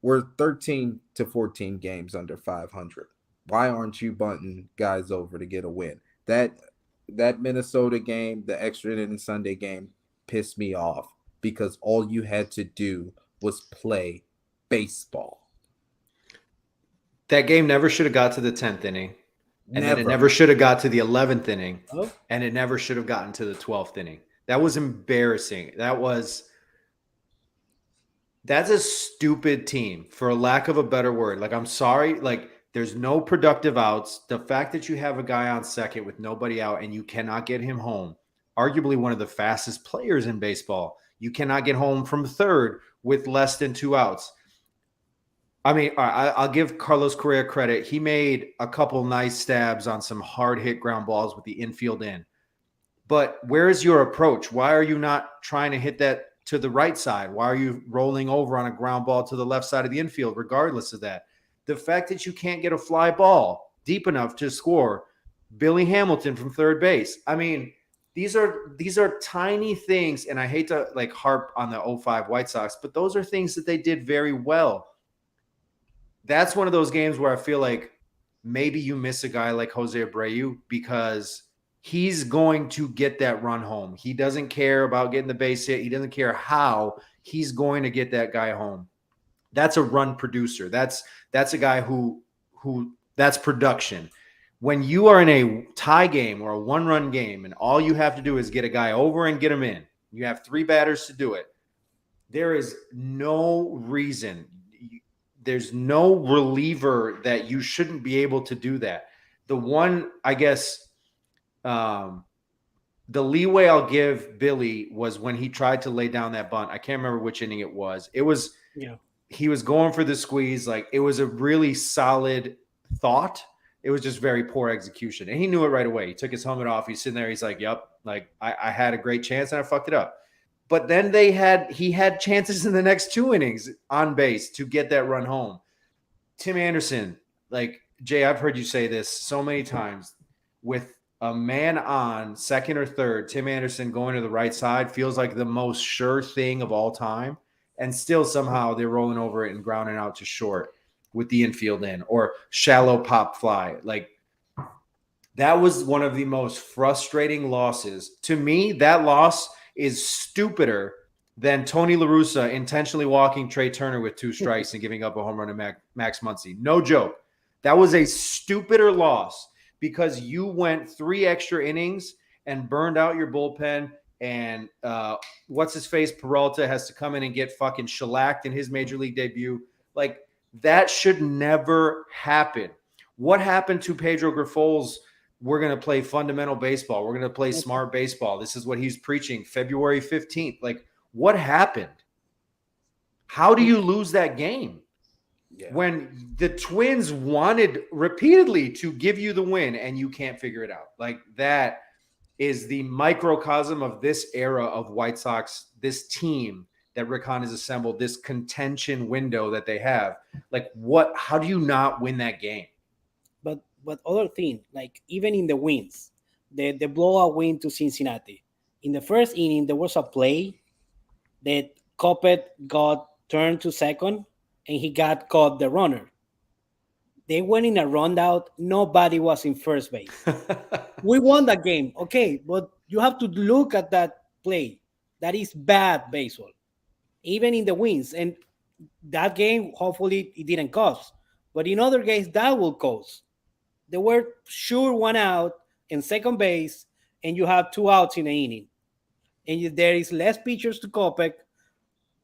we're 13 to 14 games under 500. Why aren't you bunting guys over to get a win? That Minnesota game, the extra inning Sunday game, pissed me off because all you had to do was play baseball. That game never should have got to the 10th inning. And then it never should have got to the 11th inning. Oh. And it never should have gotten to the 12th inning. That was embarrassing. That's a stupid team, for a lack of a better word. Like, I'm sorry. Like, there's no productive outs. The fact that you have a guy on second with nobody out and you cannot get him home, arguably one of the fastest players in baseball, you cannot get home from third with less than 2 outs. I mean, I'll give Carlos Correa credit. He made a couple nice stabs on some hard hit ground balls with the infield in. But where is your approach? Why are you not trying to hit that to the right side? Why are you rolling over on a ground ball to the left side of the infield, regardless of that? The fact that you can't get a fly ball deep enough to score Billy Hamilton from third base. I mean, these are tiny things, and I hate to like harp on the 05 White Sox, but those are things that they did very well. That's one of those games where I feel like maybe you miss a guy like Jose Abreu because he's going to get that run home. He doesn't care about getting the base hit. He doesn't care how. He's going to get that guy home. That's a run producer. That's a guy who that's production. When you are in a tie game or a 1-run game and all you have to do is get a guy over and get him in, you have 3 batters to do it. There is no reason. There's no reliever that you shouldn't be able to do that. The one, I guess, the leeway I'll give Billy was when he tried to lay down that bunt. I can't remember which inning it was. He was going for the squeeze. Like, it was a really solid thought. It was just very poor execution. And he knew it right away. He took his helmet off. He's sitting there. He's like, yep, like I had a great chance and I fucked it up. But then he had chances in the next 2 innings on base to get that run home. Tim Anderson, like, Jay, I've heard you say this so many times. With a man on second or third, Tim Anderson going to the right side feels like the most sure thing of all time. And still somehow they're rolling over it and grounding out to short with the infield in, or shallow pop fly. Like, That was one of the most frustrating losses. To me, that loss is stupider than Tony La Russa intentionally walking Trey Turner with 2 strikes and giving up a home run to Max Muncy. No joke. That was a stupider loss because you went 3 extra innings and burned out your bullpen. And what's his face? Peralta has to come in and get fucking shellacked in his major league debut. Like, that should never happen. What happened to Pedro Grifol's we're going to play fundamental baseball. We're going to play smart baseball. This is what he's preaching February 15th. Like, what happened? How do you lose that game? Yeah. When the Twins wanted repeatedly to give you the win and you can't figure it out. Like, that is the microcosm of this era of White Sox, this team that Rick Hahn has assembled, this contention window that they have. Like, how do you not win that game? But other thing, like even in the wins, the blowout win to Cincinnati, in the first inning, there was a play that Coppet got turned to second and he got caught the runner. They went in a rundown. Nobody was in first base. We won that game. Okay, but you have to look at that play. That is bad baseball, even in the wins. And that game, hopefully it didn't cost. But in other games, that will cost. They were sure 1 out in second base, and you have 2 outs in the inning. And there is less pitchers to Kopech.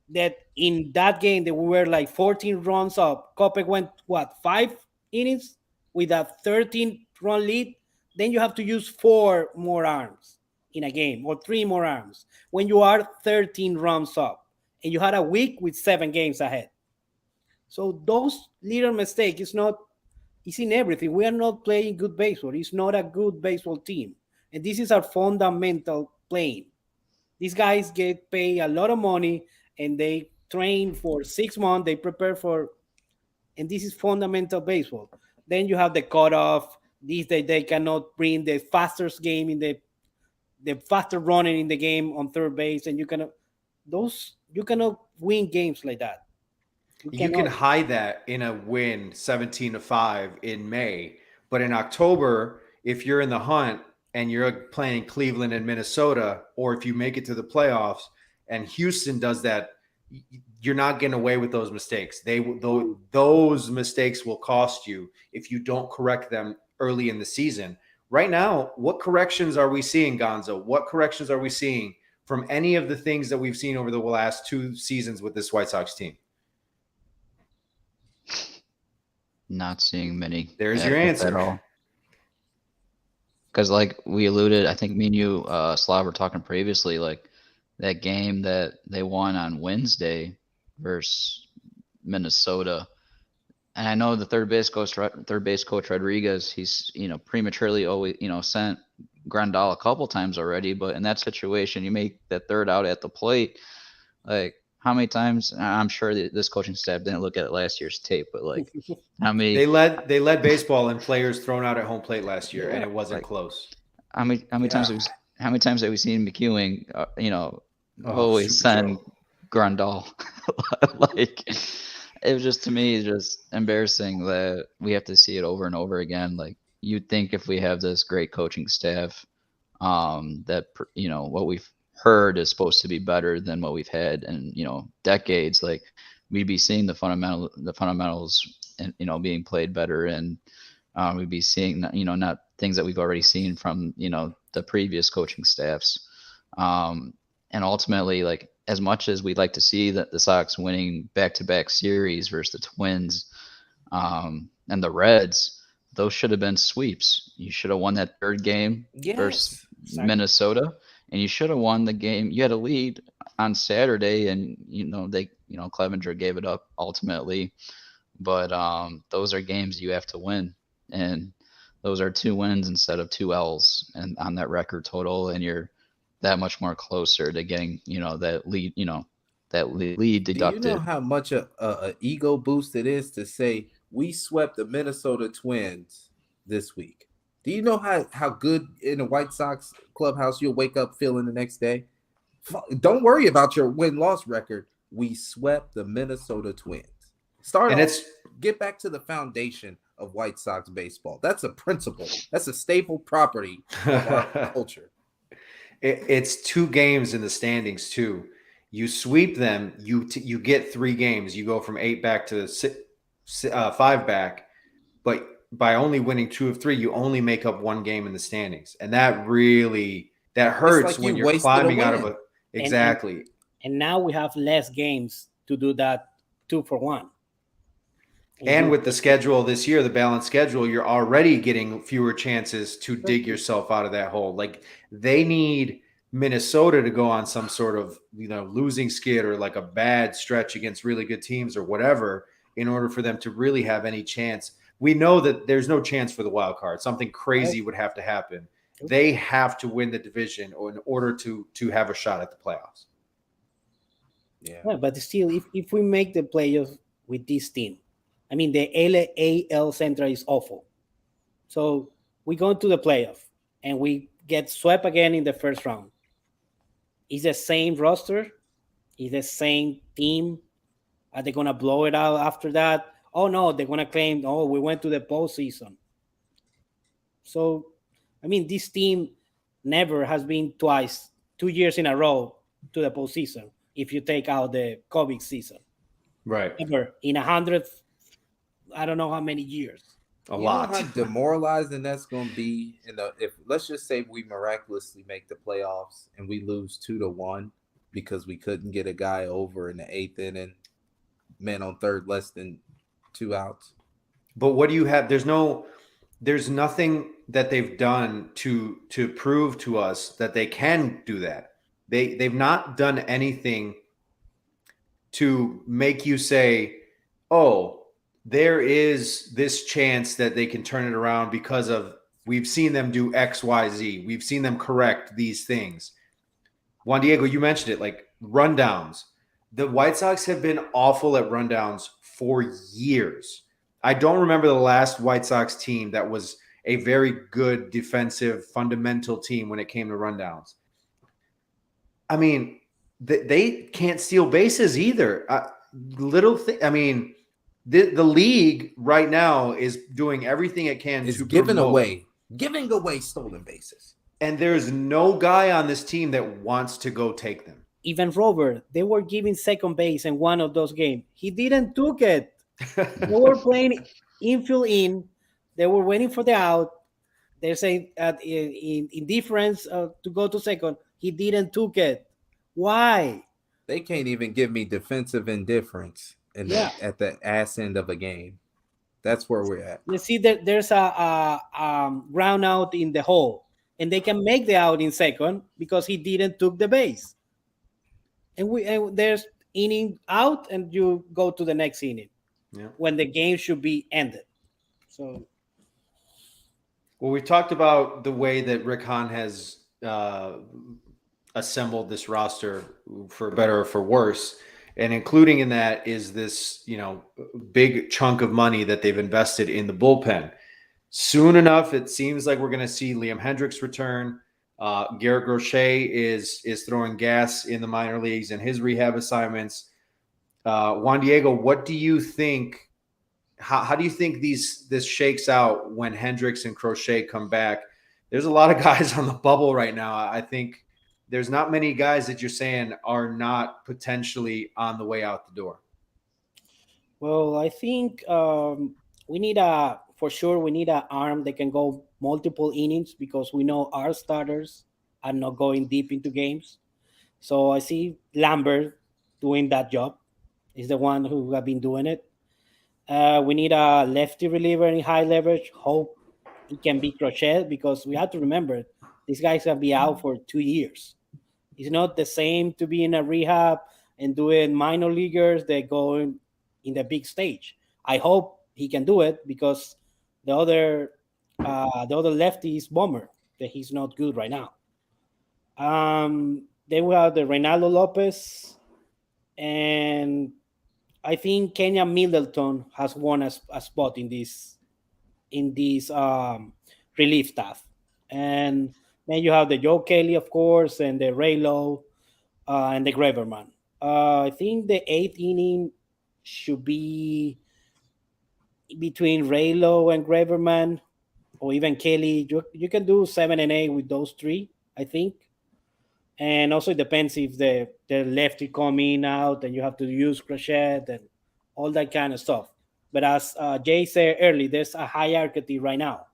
That in that game, they were like 14 runs up. Kopech went, 5 innings with a 13-run lead? Then you have to use 4 more arms in a game or 3 more arms when you are 13 runs up. And you had a week with 7 games ahead. So those little mistakes, it's in everything. We are not playing good baseball. It's not a good baseball team. And this is our fundamental playing. These guys get paid a lot of money and they train for 6 months. They prepare and this is fundamental baseball. Then you have the cutoff. They cannot bring the fastest game in the faster running in the game on third base. And you cannot win games like that. You can hide that in a win 17-5 in May, but in October, if you're in the hunt and you're playing Cleveland and Minnesota, or if you make it to the playoffs and Houston does that, you're not getting away with those mistakes. Those mistakes will cost you if you don't correct them early in the season. Right now, what corrections are we seeing, Gonzo? What corrections are we seeing from any of the things that we've seen over the last 2 seasons with this White Sox team? Not seeing many. There's your answer. At all. Because like we alluded, I think me and you, Slav, were talking previously, like that game that they won on Wednesday versus Minnesota. And I know the third base coach Rodriguez, he's, prematurely always, sent Grandal a couple times already, but in that situation, you make that third out at the plate. Like, how many times? I'm sure this coaching staff didn't look at last year's tape, but like, how many? They led baseball in players thrown out at home plate last year, and it wasn't close. How many times have we seen McEwing? Always send Grandal. Like, it was just, to me, just embarrassing that we have to see it over and over again. Like, you'd think if we have this great coaching staff, that what we've heard is supposed to be better than what we've had in decades. Like, we'd be seeing the fundamentals and being played better, and we'd be seeing not things that we've already seen from the previous coaching staffs. And ultimately, like, as much as we'd like to see that the Sox winning back-to-back series versus the Twins and the Reds, those should have been sweeps. You should have won that third game versus Minnesota. And you should have won the game. You had a lead on Saturday, and Clevenger gave it up ultimately. But those are games you have to win, and those are 2 wins instead of 2 L's, and on that record total, and you're that much more closer to getting that lead. That lead deducted. Do you know how much a ego boost it is to say we swept the Minnesota Twins this week? Do you know how good in the White Sox clubhouse you'll wake up feeling the next day? Don't worry about your win-loss record. We swept the Minnesota Twins. Get back to the foundation of White Sox baseball. That's a principle. That's a staple property of our culture. It's 2 games in the standings too. You sweep them, you get 3 games. You go from 8 back to 5 back, but by only winning 2 of 3, you only make up 1 game in the standings, and that hurts like when you you're wasted a climbing out of win. exactly. And now we have less games to do that 2 for 1. And with the schedule this year, the balanced schedule, you're already getting fewer chances to dig yourself out of that hole. Like, they need Minnesota to go on some sort of, losing skid or like a bad stretch against really good teams or whatever in order for them to really have any chance. We know that there's no chance for the wild card. Something crazy would have to happen. They have to win the division in order to have a shot at the playoffs. Yeah, but still, if we make the playoffs with this team, I mean, the AL Central is awful. So we go to the playoff and we get swept again in the first round. It's the same roster. It's the same team. Are they going to blow it out after that? Oh, no, they're going to claim, oh, we went to the postseason. So, I mean, this team never has been 2 years in a row to the postseason if you take out the COVID season. Right. Never in 100, I don't know how many years. A lot. Know how demoralizing that's going to be. If let's just say we miraculously make the playoffs and we lose 2-1 because we couldn't get a guy over in the 8th inning, man on third, less than 2 outs. But what do you have? There's nothing that they've done to prove to us that they can do that. They've not done anything to make you say, oh, there is this chance that they can turn it around because of we've seen them do X, Y, Z. We've seen them correct these things. Juan Diego, you mentioned it, like rundowns. The White Sox have been awful at rundowns for years. I don't remember the last White Sox team that was a very good defensive fundamental team when it came to rundowns. I mean, they can't steal bases either. The league right now is doing everything it can to giving away stolen bases. And there's no guy on this team that wants to go take them. Even Robert, they were giving second base in one of those games. He didn't took it. They were playing infield in. They were waiting for the out. They're saying in difference to go to second. He didn't took it. Why? They can't even give me defensive indifference at the ass end of a game. That's where we're at. You see that there's a ground out in the hole, and they can make the out in second because he didn't took the base. And there's inning out, and you go to the next inning when the game should be ended. So, well, we talked about the way that Rick Hahn has assembled this roster for better or for worse. And including in that is this, big chunk of money that they've invested in the bullpen. Soon enough, it seems like we're going to see Liam Hendriks return. Garrett Crochet is throwing gas in the minor leagues and his rehab assignments. Juan Diego, what do you think? How do you think this shakes out when Hendriks and Crochet come back? There's a lot of guys on the bubble right now. I think there's not many guys that you're saying are not potentially on the way out the door. Well, I think we need an arm that can go multiple innings because we know our starters are not going deep into games. So I see Lambert doing that job. He's the one who have been doing it. We need a lefty reliever in high leverage. Hope it can be Crochet because we have to remember these guys will be out for 2 years. It's not the same to be in a rehab and doing minor leaguers that go in the big stage. I hope he can do it because the other lefty is Bummer, that he's not good right now. Then we have the Reynaldo Lopez, and I think Kenya Middleton has won a spot in this relief staff. And then you have the Joe Kelly, of course, and the Ray Lowe and the Graverman. I think the 8th inning should be between Raylo and Graverman, or even Kelly. You can do 7 and 8 with those three, I think. And also it depends if the lefty come in out and you have to use crochet and all that kind of stuff. But as Jay said earlier, there's a hierarchy right now.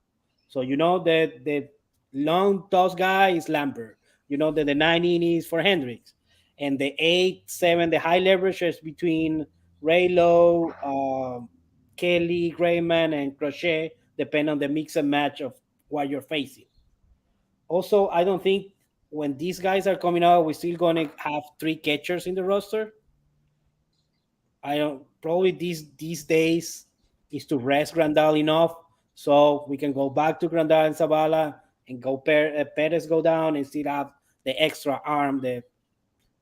So you know that the long toss guy is Lambert. You know that the 9 is for Hendricks. And the 8-7, the high leverage is between Raylo, Kelly, Grayman, and Crochet, depending on the mix and match of what you're facing. Also, I don't think when these guys are coming out, we're still going to have 3 catchers in the roster. I don't probably these days is to rest Grandal enough so we can go back to Grandal and Zavala and go Perez go down and still have the extra arm that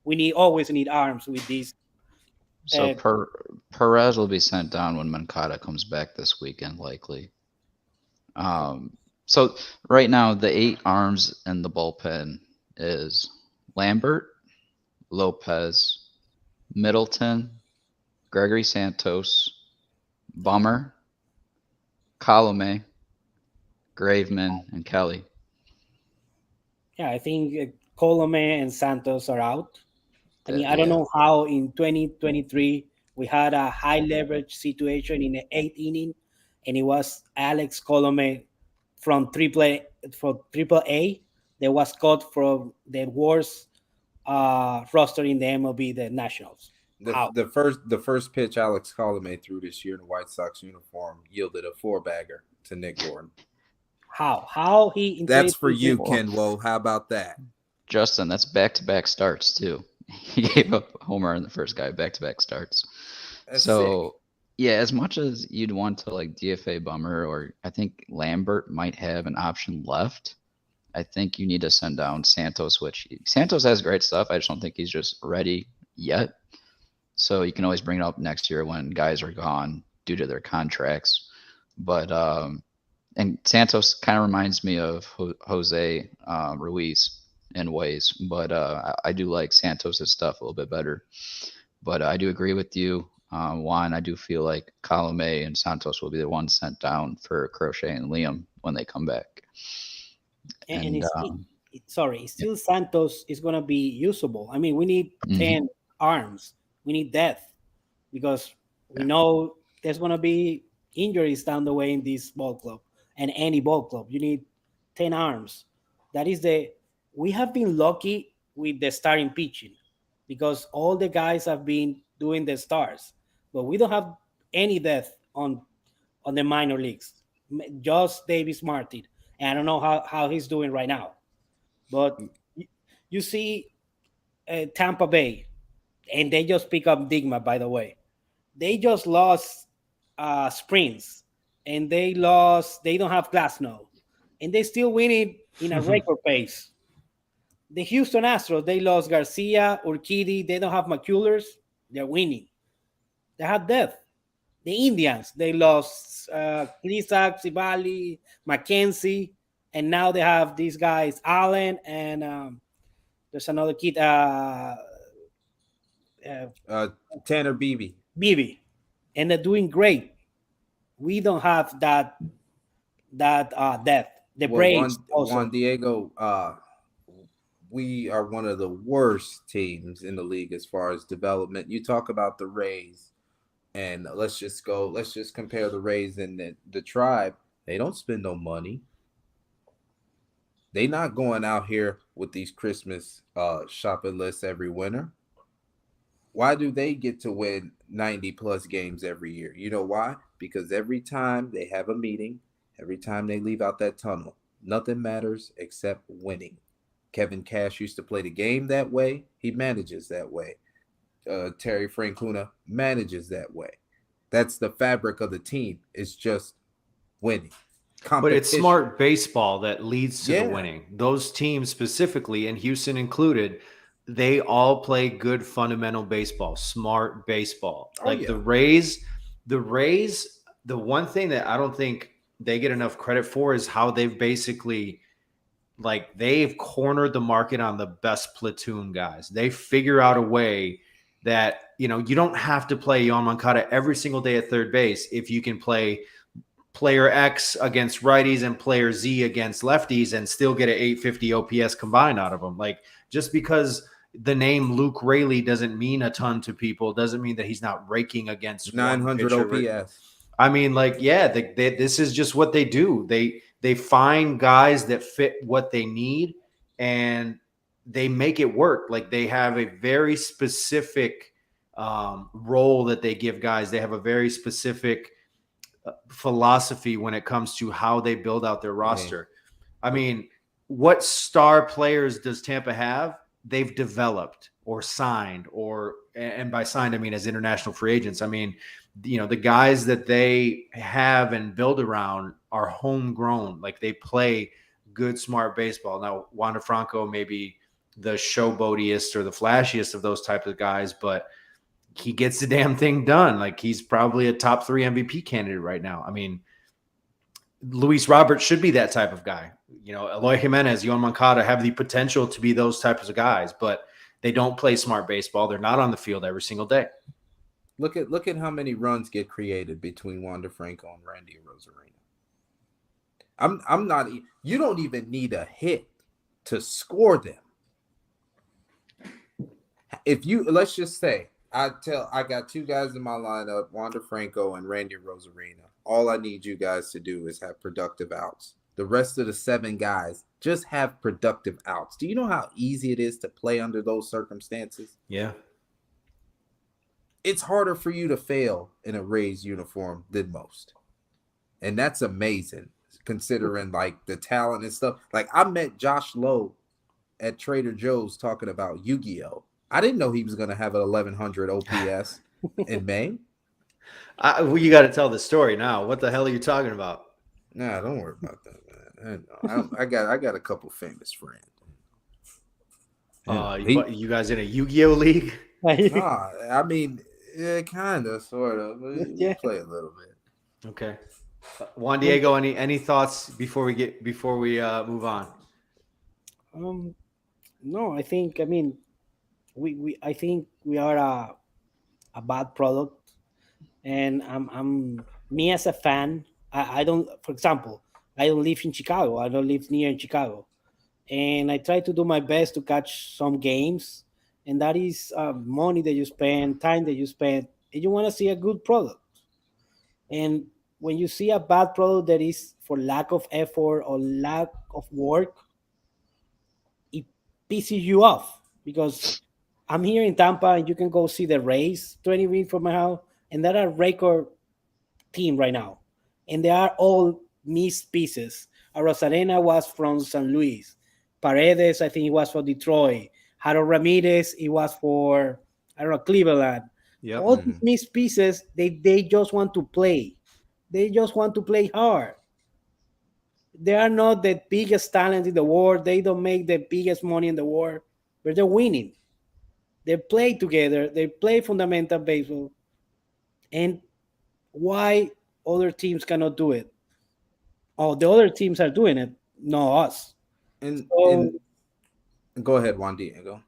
we always need arms with these. So Perez will be sent down when Moncada comes back this weekend, likely. So right now, the 8 arms in the bullpen is Lambert, Lopez, Middleton, Gregory Santos, Bummer, Colome, Graveman, and Kelly. Yeah, I think Colome and Santos are out. I mean, I don't know how in 2023 we had a high leverage situation in the 8th inning, and it was Alex Colome from AAA that was cut from the worst roster in the MLB, the Nationals. The first pitch Alex Colome threw this year in the White Sox uniform yielded a 4-bagger to Nick Gordon. How he? That's for you, Kenwo. How about that, Justin? That's back-to-back starts too. He gave up a homer in the first guy, back-to-back starts. That's so sick. Yeah, as much as you'd want to like DFA Bummer, or I think Lambert might have an option left, I think you need to send down Santos, which Santos has great stuff. I just don't think he's just ready yet. So you can always bring it up next year when guys are gone due to their contracts. But and Santos kind of reminds me of Jose Ruiz in ways, but I do like Santos's stuff a little bit better. But I do agree with you, Juan. I do feel like Colome and Santos will be the ones sent down for Crochet and Liam when they come back. And still Santos is going to be usable. I mean, we need 10 arms. We need depth because we know there's going to be injuries down the way in this ball club and any ball club. You need 10 arms. We have been lucky with the starting pitching because all the guys have been doing the stars, but we don't have any depth on the minor leagues. Just Davis Martin. And I don't know how he's doing right now. But you see Tampa Bay, and they just pick up Digma, by the way. They just lost Springs, and they don't have Glasnow, and they still winning in a record pace. The Houston Astros, they lost Garcia, Urquidy, they don't have McCullers, they're winning. They have depth. The Indians, they lost Krisak, Cibali, McKenzie, and now they have these guys, Allen, and there's another kid, Tanner Beebe. And they're doing great. We don't have that depth. The Braves also. Juan Diego, we are one of the worst teams in the league as far as development. You talk about the Rays. And let's just compare the Rays and the Tribe. They don't spend no money. They not going out here with these Christmas shopping lists every winter. Why do they get to win 90-plus games every year? You know why? Because every time they have a meeting, every time they leave out that tunnel, nothing matters except winning. Kevin Cash used to play the game that way. He manages that way. Terry Francona manages that way. That's the fabric of the team. It's just winning. But it's smart baseball that leads to the winning. Those teams specifically, and Houston included, they all play good fundamental baseball, smart baseball. The Rays, the one thing that I don't think they get enough credit for is how they've basically they've cornered the market on the best platoon guys. They figure out a way that, you don't have to play Yoan Moncada every single day at third base if you can play player X against righties and player Z against lefties and still get an 850 OPS combined out of them. Like, just because the name Luke Raley doesn't mean a ton to people doesn't mean that he's not raking against 900 OPS. I mean, like, yeah, this is just what they do. They find guys that fit what they need and they make it work. Like, they have a very specific role that they give guys. They have a very specific philosophy when it comes to how they build out their roster. I mean, what star players does Tampa have? They've developed or signed, and by signed, I mean as international free agents. I mean, the guys that they have and build around are homegrown. Like, they play good, smart baseball. Now, Wander Franco may be the showboatiest or the flashiest of those types of guys, but he gets the damn thing done. Like, he's probably a top 3 MVP candidate right now. I mean, Luis Roberts should be that type of guy. Eloy Jimenez, Yoan Moncada have the potential to be those types of guys, but they don't play smart baseball. They're not on the field every single day. Look at how many runs get created between Wander Franco and Randy Rosarina. I'm not. You don't even need a hit to score them. Let's just say I got 2 guys in my lineup, Wander Franco and Randy Rosarina. All I need you guys to do is have productive outs. The rest of the 7 guys just have productive outs. Do you know how easy it is to play under those circumstances? Yeah. It's harder for you to fail in a Rays uniform than most. And that's amazing, considering like the talent and stuff. Like, I met Josh Lowe at Trader Joe's talking about Yu-Gi-Oh! I didn't know he was going to have an 1100 OPS in May. Well, you got to tell the story now. What the hell are you talking about? Nah, don't worry about that, man. I got a couple famous friends. You guys in a Yu-Gi-Oh league? Nah, I mean, yeah, kind of, sort of. We play a little bit. Okay. Juan Diego, any thoughts before we move on? No, I think. I mean, I think we are a bad product, and I'm me as a fan. I don't. For example, I don't live in Chicago. I don't live near Chicago, and I try to do my best to catch some games, and that is money that you spend, time that you spend, and you want to see a good product. And when you see a bad product that is for lack of effort or lack of work, it pisses you off, because I'm here in Tampa and you can go see the Rays 20 minutes from my house, and they're a record team right now. And they are all missed pieces. Rosarena was from St. Louis. Paredes, I think he was for Detroit. Harold Ramirez, he was for, Cleveland. Yep. All these missed pieces, they just want to play. They just want to play hard. They are not the biggest talent in the world. They don't make the biggest money in the world, but they're winning. They play together. They play fundamental baseball. And why other teams cannot do it? Oh, the other teams are doing it, not us. And go ahead, Juan Diego.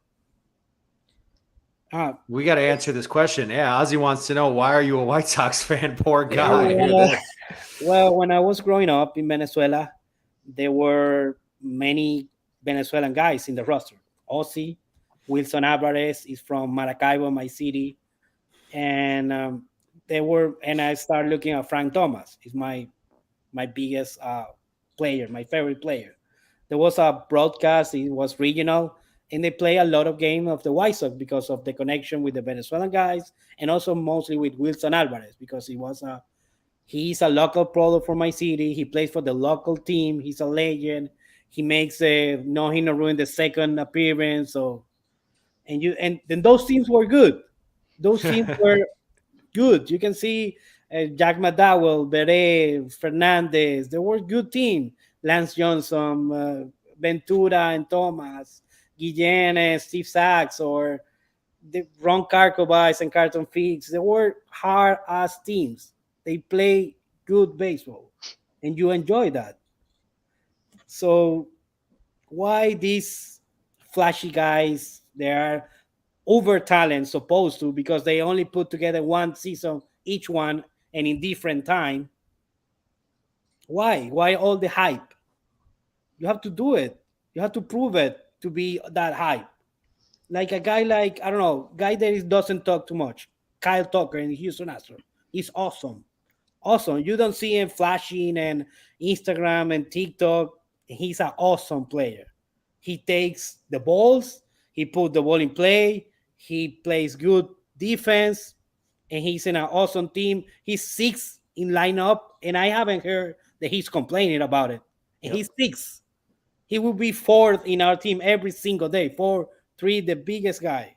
We got to answer this question. Yeah, Ozzy wants to know, why are you a White Sox fan? Poor guy. Well, when I was growing up in Venezuela, there were many Venezuelan guys in the roster. Ozzy, Wilson Alvarez is from Maracaibo, my city. And I started looking at Frank Thomas. He's my biggest player, my favorite player. There was a broadcast, it was regional, and they play a lot of games of the White Sox because of the connection with the Venezuelan guys, and also mostly with Wilson Alvarez, because he's a local product for my city. He plays for the local team. He's a legend. He makes no hit, no run in the second appearance. And then those teams were good. Those teams were good. You can see Jack McDowell, Beret, Fernandez. They were good team. Lance Johnson, Ventura and Thomas, Guillén, Steve Sachs, or the Ron Carcobas and Carlton Fix. They were hard-ass teams. They play good baseball, and you enjoy that. So why these flashy guys? They are over talent supposed to, because they only put together one season each one and in different time. Why all the hype? You have to do it. You have to prove it to be that hype. Like a guy like, I don't know, guy that doesn't talk too much, Kyle Tucker in Houston Astros. He's awesome. Awesome. You don't see him flashing and Instagram and TikTok. He's an awesome player. He takes the balls, he put the ball in play, he plays good defense, and he's in an awesome team. He's 6th in lineup, and I haven't heard that he's complaining about it. And he's 6th. He will be 4th in our team every single day. 4, 3, the biggest guy.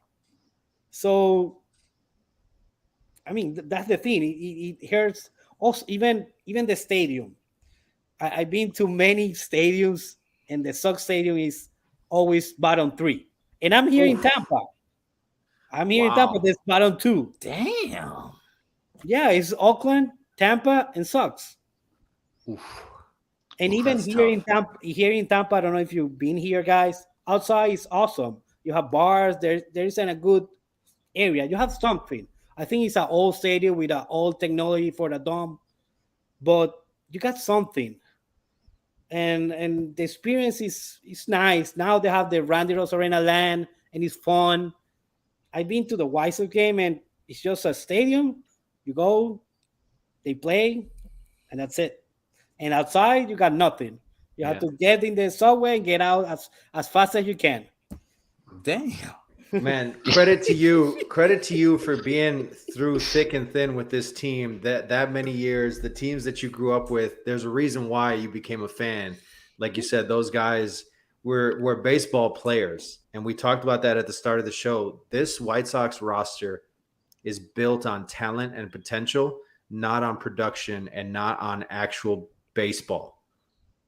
So, I mean, that's the thing. It hurts. Also, even the stadium. I've been to many stadiums, and the Sox stadium is always bottom 3. And I'm here in Tampa. I'm here in Tampa. There's bottom 2. Damn. Yeah, it's Oakland, Tampa, and Sox. And even here in Tampa, I don't know if you've been here, guys. Outside is awesome. You have bars. There isn't a good area. You have something. I think it's an old stadium with an old technology for the dome, but you got something. And the experience is nice. Now they have the Randy Rosarena land, and it's fun. I've been to the White Sox game, and it's just a stadium. You go, they play, and that's it. And outside, you got nothing. You have to get in the subway and get out as fast as you can. Damn. Man, credit to you for being through thick and thin with this team that many years. The teams that you grew up with, there's a reason why you became a fan. Like you said, those guys were baseball players, and we talked about that at the start of the show. This White Sox roster is built on talent and potential, not on production and not on actual baseball.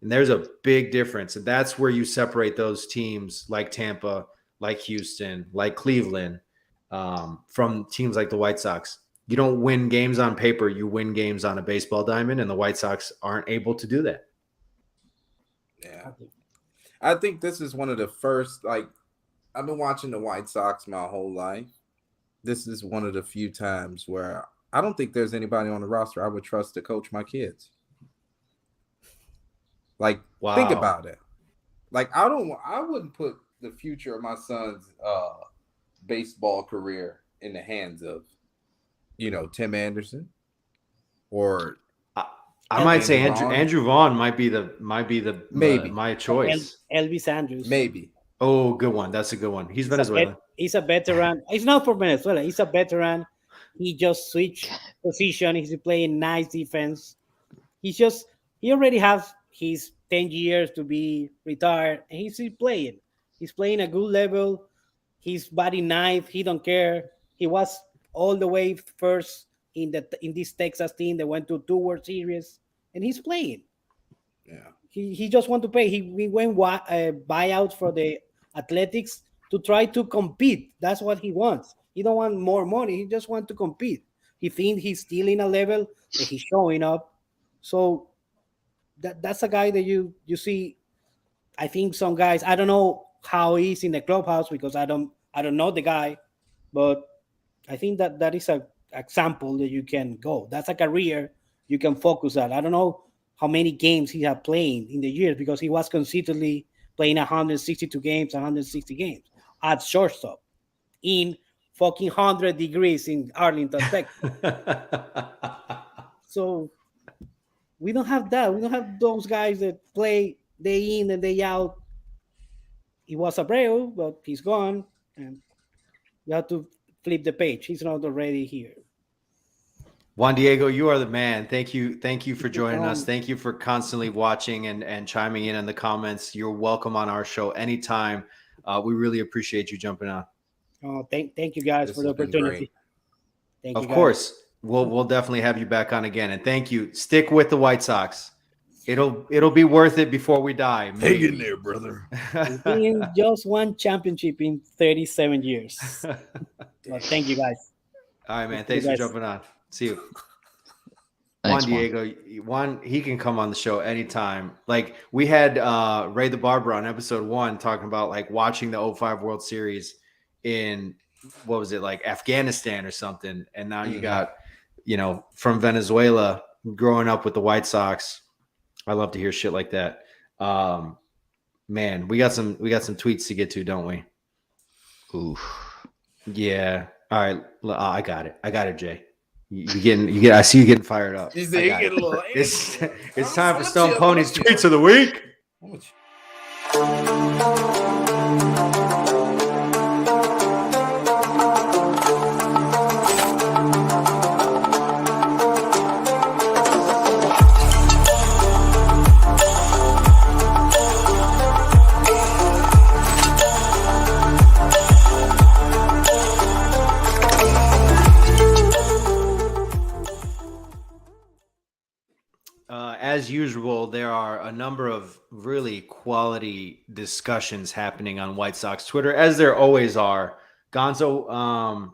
And there's a big difference, and that's where you separate those teams like Tampa, like Houston, like Cleveland, from teams like the White Sox. You don't win games on paper. You win games on a baseball diamond, and the White Sox aren't able to do that. Yeah. I think this is one of the first, like, I've been watching the White Sox my whole life. This is one of the few times where I don't think there's anybody on the roster I would trust to coach my kids. Like, think about it. Like, I wouldn't put the future of my son's baseball career in the hands of, Tim Anderson, or I might say Andrew Vaughn might be my choice. Elvis Andrews, maybe. Oh, good one. That's a good one. He's Venezuelan. He's a veteran. He's not from Venezuela. He's a veteran. He just switched position. He's playing nice defense. He already has his 10 years to be retired, and he's still playing. He's playing a good level. He's batting ninth. He don't care. He was all the way first in this Texas team that went to 2 World Series, and he's playing. Yeah. He just want to play. He went buyout for the Athletics to try to compete. That's what he wants. He don't want more money. He just wants to compete. He thinks he's still in a level that he's showing up. So that's a guy that you see. I think some guys, I don't know how he's in the clubhouse because I don't know the guy, but I think that is a example that you can go. That's a career you can focus on. I don't know how many games he had playing in the years because he was consistently playing 162 games, 160 games at shortstop in fucking 100 degrees in Arlington, Texas. So we don't have that. We don't have those guys that play day in and day out. He was Abreu, but he's gone, and you have to flip the page. He's not already here. Juan Diego, you are the man. Thank you for joining us. Thank you for constantly watching and chiming in the comments. You're welcome on our show anytime. We really appreciate you jumping on. Oh, thank you guys for the opportunity. Thank you. Of course, we'll definitely have you back on again. And thank you. Stick with the White Sox. It'll be worth it before we die. Hang in there, brother. Being just one championship in 37 years. Well, thank you guys. All right, man. Thanks for jumping on. See you. Thanks, Juan Diego, he can come on the show anytime. Like we had Ray the Barber on episode 1 talking about like watching the 05 World Series in what was it, like Afghanistan or something, and now you got, from Venezuela growing up with the White Sox. I love to hear shit like that. Man, we got some tweets to get to, don't we? Oof. Yeah. All right. I got it, Jay. I see you getting fired up. You see, you get a little it's time for Stone Pony's tweets of the week. As usual, there are a number of really quality discussions happening on White Sox Twitter, as there always are. Gonzo,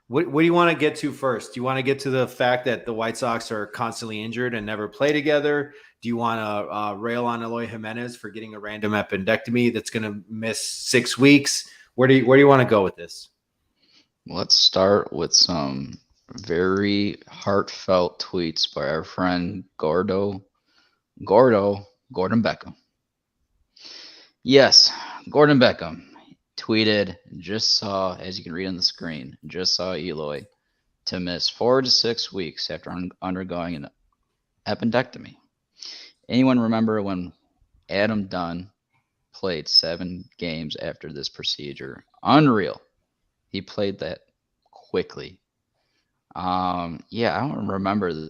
what do you want to get to first? Do you want to get to the fact that the White Sox are constantly injured and never play together? Do you want to rail on Eloy Jimenez for getting a random appendectomy that's going to miss 6 weeks? Where do you want to go with this? Let's start with some very heartfelt tweets by our friend Gordon Beckham. Yes, Gordon Beckham tweeted, just saw, as you can read on the screen, just saw Eloy to miss 4 to 6 weeks after undergoing an appendectomy. Anyone remember when Adam Dunn played 7 games after this procedure? Unreal. He played that quickly. I don't remember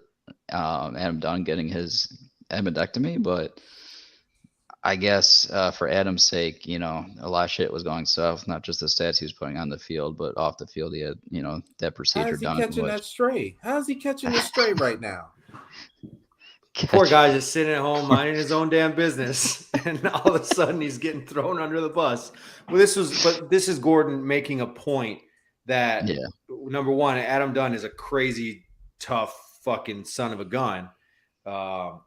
Adam Dunn getting his appendectomy, but I guess for Adam's sake, a lot of shit was going south, not just the stats he was putting on the field, but off the field he had, that procedure done. How's he catching that stray? How's he catching the stray right now? Poor guy's just sitting at home minding his own damn business, and all of a sudden he's getting thrown under the bus. Well, this is Gordon making a point that number one, Adam Dunn is a crazy tough fucking son of a gun,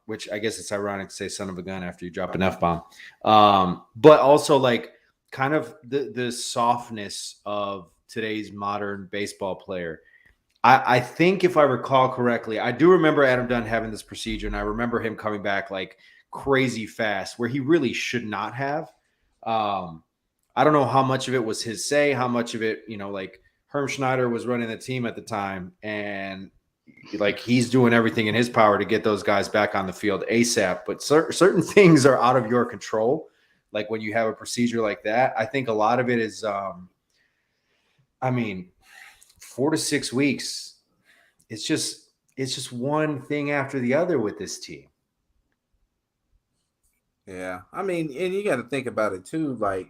which I guess it's ironic to say son of a gun after you drop an F-bomb. But also like kind of the softness of today's modern baseball player. I think if I recall correctly, I do remember Adam Dunn having this procedure, and I remember him coming back like crazy fast where he really should not have. I don't know how much of it was his say, how much of it, like Herm Schneider was running the team at the time, and like he's doing everything in his power to get those guys back on the field ASAP. But certain things are out of your control. Like when you have a procedure like that, I think a lot of it is, 4 to 6 weeks. It's just one thing after the other with this team. Yeah. And you got to think about it too. Like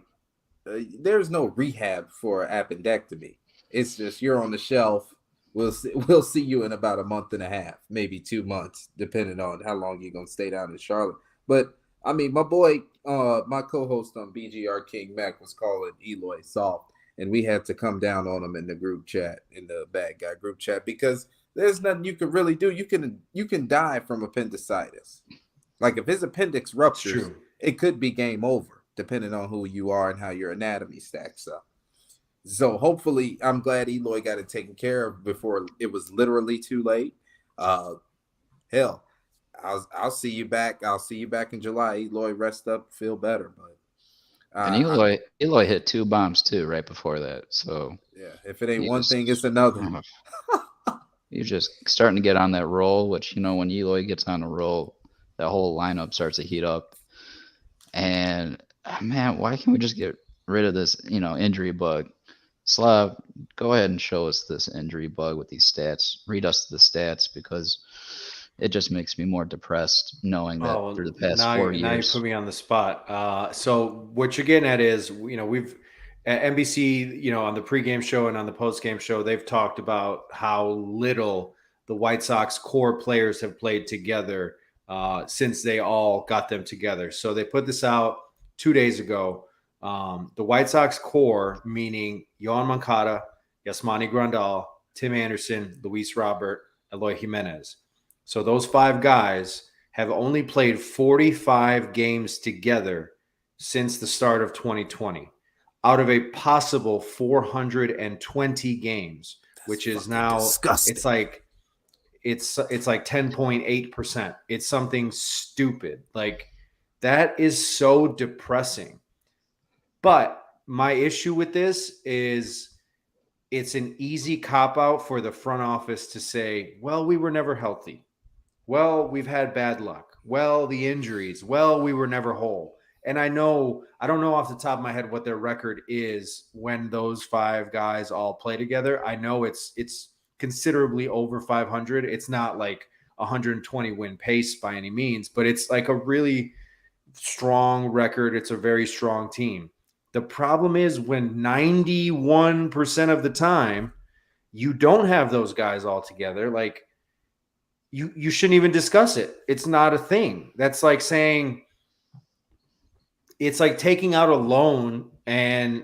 there's no rehab for appendectomy. It's just, you're on the shelf. We'll see you in about a month and a half, maybe 2 months, depending on how long you're going to stay down in Charlotte. But my boy, my co-host on BGR King Mac was calling Eloy soft. And we had to come down on him in the group chat, in the bad guy group chat, because there's nothing you can really do. You can die from appendicitis. Like if his appendix ruptures, it could be game over, depending on who you are and how your anatomy stacks up. So hopefully, I'm glad Eloy got it taken care of before it was literally too late. Hell, I'll see you back. I'll see you back in July. Eloy, rest up, feel better, but. And Eloy hit 2 bombs too right before that. So yeah, if it ain't one thing, it's another. You're just starting to get on that roll, which when Eloy gets on a roll, that whole lineup starts to heat up. And man, why can't we just get rid of this, injury bug? Slav, go ahead and show us this injury bug with these stats. Read us the stats, because it just makes me more depressed knowing that through the past 4 years. Now you put me on the spot. So what you're getting at is, we've at NBC, on the pregame show and on the postgame show, they've talked about how little the White Sox core players have played together since they all got them together. So they put this out 2 days ago. The White Sox core, meaning Yohan Moncada, Yasmani Grandal, Tim Anderson, Luis Robert, Eloy Jimenez. So those 5 guys have only played 45 games together since the start of 2020. out of a possible 420 games, which is now disgusting. it's like 10.8%. It's something stupid. Like, that is so depressing. But my issue with this is it's an easy cop-out for the front office to say, well, we were never healthy. Well, we've had bad luck. Well, the injuries. Well, we were never whole. And I don't know off the top of my head what their record is when those 5 guys all play together. I know it's considerably over 500. It's not like 120 win pace by any means, but it's like a really strong record. It's a very strong team. The problem is when 91% of the time you don't have those guys all together, like you shouldn't even discuss it. It's not a thing. That's like saying it's like taking out a loan and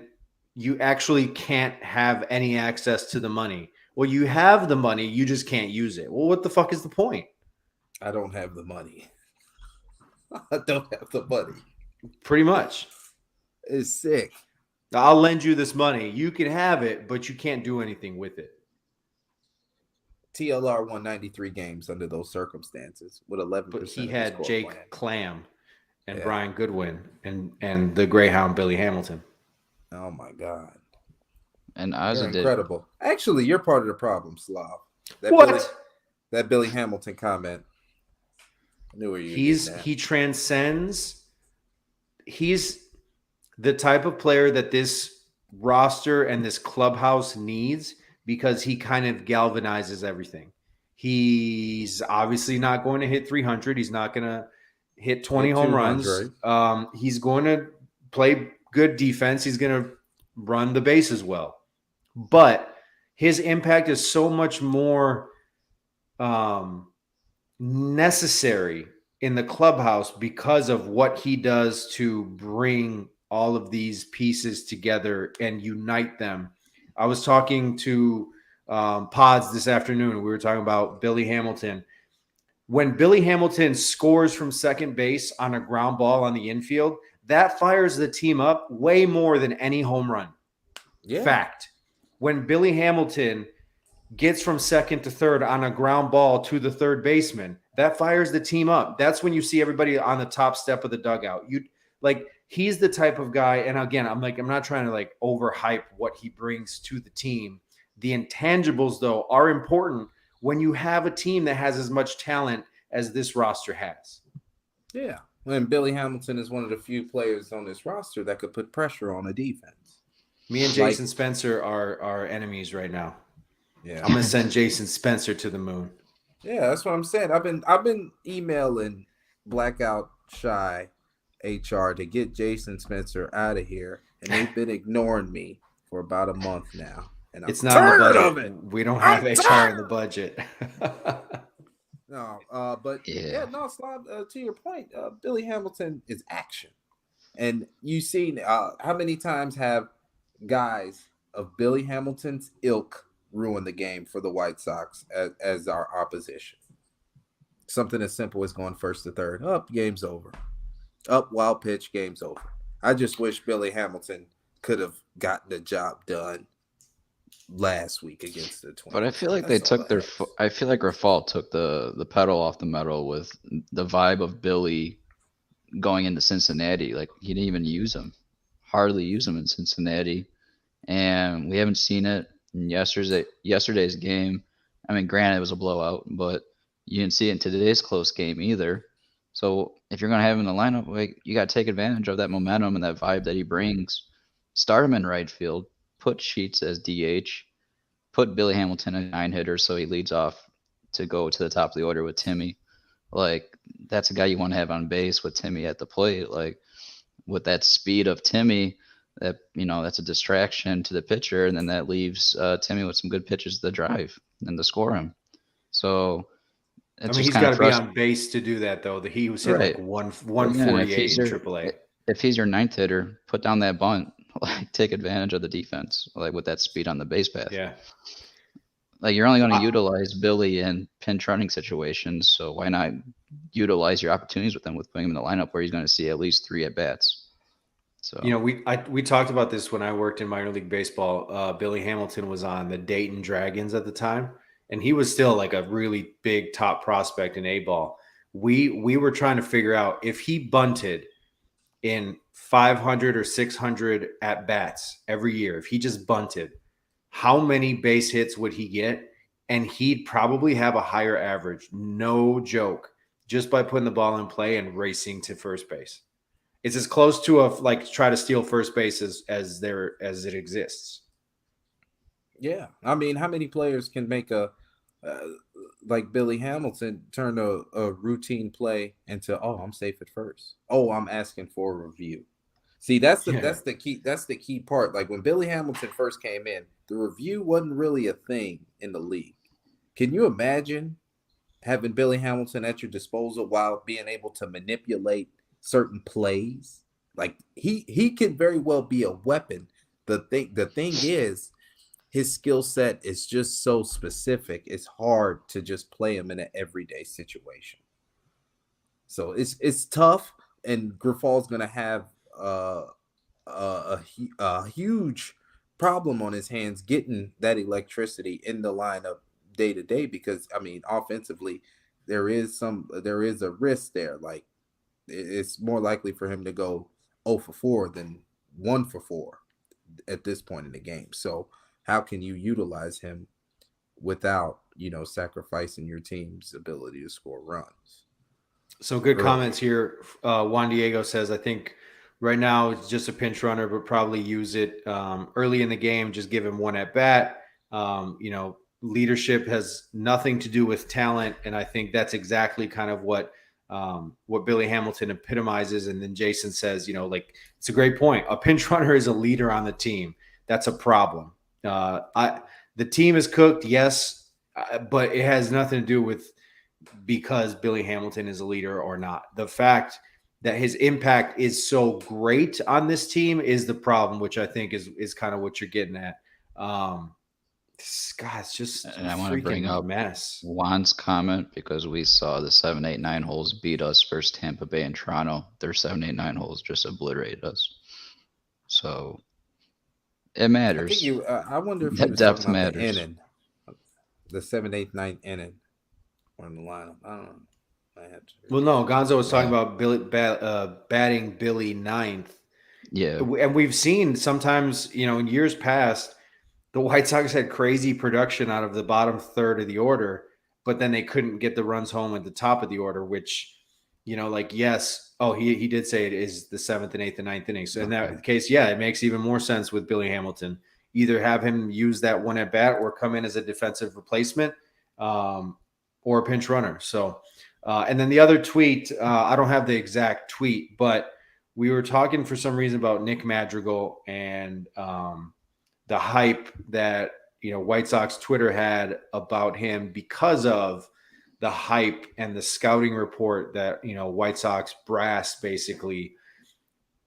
you actually can't have any access to the money. Well, you have the money, you just can't use it. Well, what the fuck is the point? I don't have the money. I don't have the money. Pretty much. It's sick. I'll lend you this money. You can have it, but you can't do anything with it. TLR won 93 games under those circumstances with 11%. But he had Jake plan. Clam and Brian Goodwin and the Greyhound Billy Hamilton. Oh my God. And You're incredible. Actually, you're part of the problem, Slav. What? That Billy Hamilton comment. I knew where you He transcends. He's the type of player that this roster and this clubhouse needs because he kind of galvanizes everything. He's obviously not going to hit 300. He's not going to hit 20 home runs. He's going to play good defense. He's going to run the bases well. But his impact is so much more necessary in the clubhouse because of what he does to bring all of these pieces together and unite them. I was talking to Pods this afternoon. We were talking about Billy Hamilton. When Billy Hamilton scores from second base on a ground ball on the infield, that fires the team up way more than any home run. Yeah. Fact. When Billy Hamilton gets from second to third on a ground ball to the third baseman, that fires the team up. That's when you see everybody on the top step of the dugout. He's the type of guy, and again, I'm not trying to overhype what he brings to the team. The intangibles, though, are important when you have a team that has as much talent as this roster has. Yeah. And Billy Hamilton is one of the few players on this roster that could put pressure on the defense. Me and Jason Spencer are enemies right now. Yeah. I'm gonna send Jason Spencer to the moon. Yeah, that's what I'm saying. I've been emailing Blackout Shy HR to get Jason Spencer out of here, and they've been ignoring me for about a month now. And it's not in the budget. We don't have HR in the budget. No, but Slav, to your point, Billy Hamilton is action, and you've seen how many times have guys of Billy Hamilton's ilk ruin the game for the White Sox as our opposition. Something as simple as going first to third, up, game's over. Up, wild pitch, game's over. I just wish Billy Hamilton could have gotten the job done last week against the Twins. But I feel like I feel like Rafal took the pedal off the metal with the vibe of Billy going into Cincinnati. Like, he didn't even hardly use him in Cincinnati. And we haven't seen it in yesterday's game. I mean, granted, it was a blowout, but you didn't see it in today's close game either. So if you're going to have him in the lineup, you got to take advantage of that momentum and that vibe that he brings. Start him in right field. Put Sheets as DH. Put Billy Hamilton a 9-hitter so he leads off to go to the top of the order with Timmy. That's a guy you want to have on base with Timmy at the plate. With that speed of Timmy, that's a distraction to the pitcher, and then that leaves Timmy with some good pitches to drive and to score him. So he's got to be on base to do that, though. He was hit 148 in AAA. If he's your 9th hitter, put down that bunt. Take advantage of the defense, with that speed on the base path. Yeah. You're only going to utilize Billy in pinch running situations, so why not utilize your opportunities with him with putting him in the lineup where he's going to see at least 3 at bats? So we talked about this when I worked in minor league baseball. Billy Hamilton was on the Dayton Dragons at the time, and he was still like a really big top prospect in A-ball. We were trying to figure out if he bunted in 500 or 600 at bats every year, if he just bunted, how many base hits would he get? And he'd probably have a higher average, no joke, just by putting the ball in play and racing to first base. It's as close to a like try to steal first base as it exists. Yeah, I mean, how many players can make like Billy Hamilton turn a routine play into, oh, I'm safe at first. Oh, I'm asking for a review. See, that's the key part. Like when Billy Hamilton first came in, the review wasn't really a thing in the league. Can you imagine having Billy Hamilton at your disposal while being able to manipulate certain plays? Like he could very well be a weapon. The thing is, his skill set is just so specific. It's hard to just play him in an everyday situation. So it's tough, and Grifal's going to have a huge problem on his hands getting that electricity in the lineup day to day, because I mean, offensively, there is a risk there. Like it's more likely for him to go 0 for 4 than 1 for 4 at this point in the game. So how can you utilize him without, sacrificing your team's ability to score runs? So good comments here. Juan Diego says, I think right now it's just a pinch runner, but probably use it early in the game. Just give him one at bat. Leadership has nothing to do with talent, and I think that's exactly kind of what Billy Hamilton epitomizes. And then Jason says, it's a great point. A pinch runner is a leader on the team. That's a problem. The team is cooked, yes, but it has nothing to do with because Billy Hamilton is a leader or not. The fact that his impact is so great on this team is the problem, which I think is kind of what you're getting at. It's just and I want to bring up mess. Juan's comment, because we saw the 7, 8, 9 holes beat us versus Tampa Bay and Toronto. Their 7, 8, 9 holes just obliterated us. So it matters. I wonder if that depth matters. The inning, the 7, 8, 9 inning on the lineup. I don't know. Well, no, Gonzo was talking about batting Billy ninth. Yeah, and we've seen sometimes, in years past, the White Sox had crazy production out of the bottom third of the order, but then they couldn't get the runs home at the top of the order, which, yes. Oh, he did say it is the 7th and 8th and 9th innings. So in that case, it makes even more sense with Billy Hamilton. Either have him use that one at bat or come in as a defensive replacement or a pinch runner. So, and then the other tweet, I don't have the exact tweet, but we were talking for some reason about Nick Madrigal and the hype that, White Sox Twitter had about him because of the hype and the scouting report that, White Sox brass basically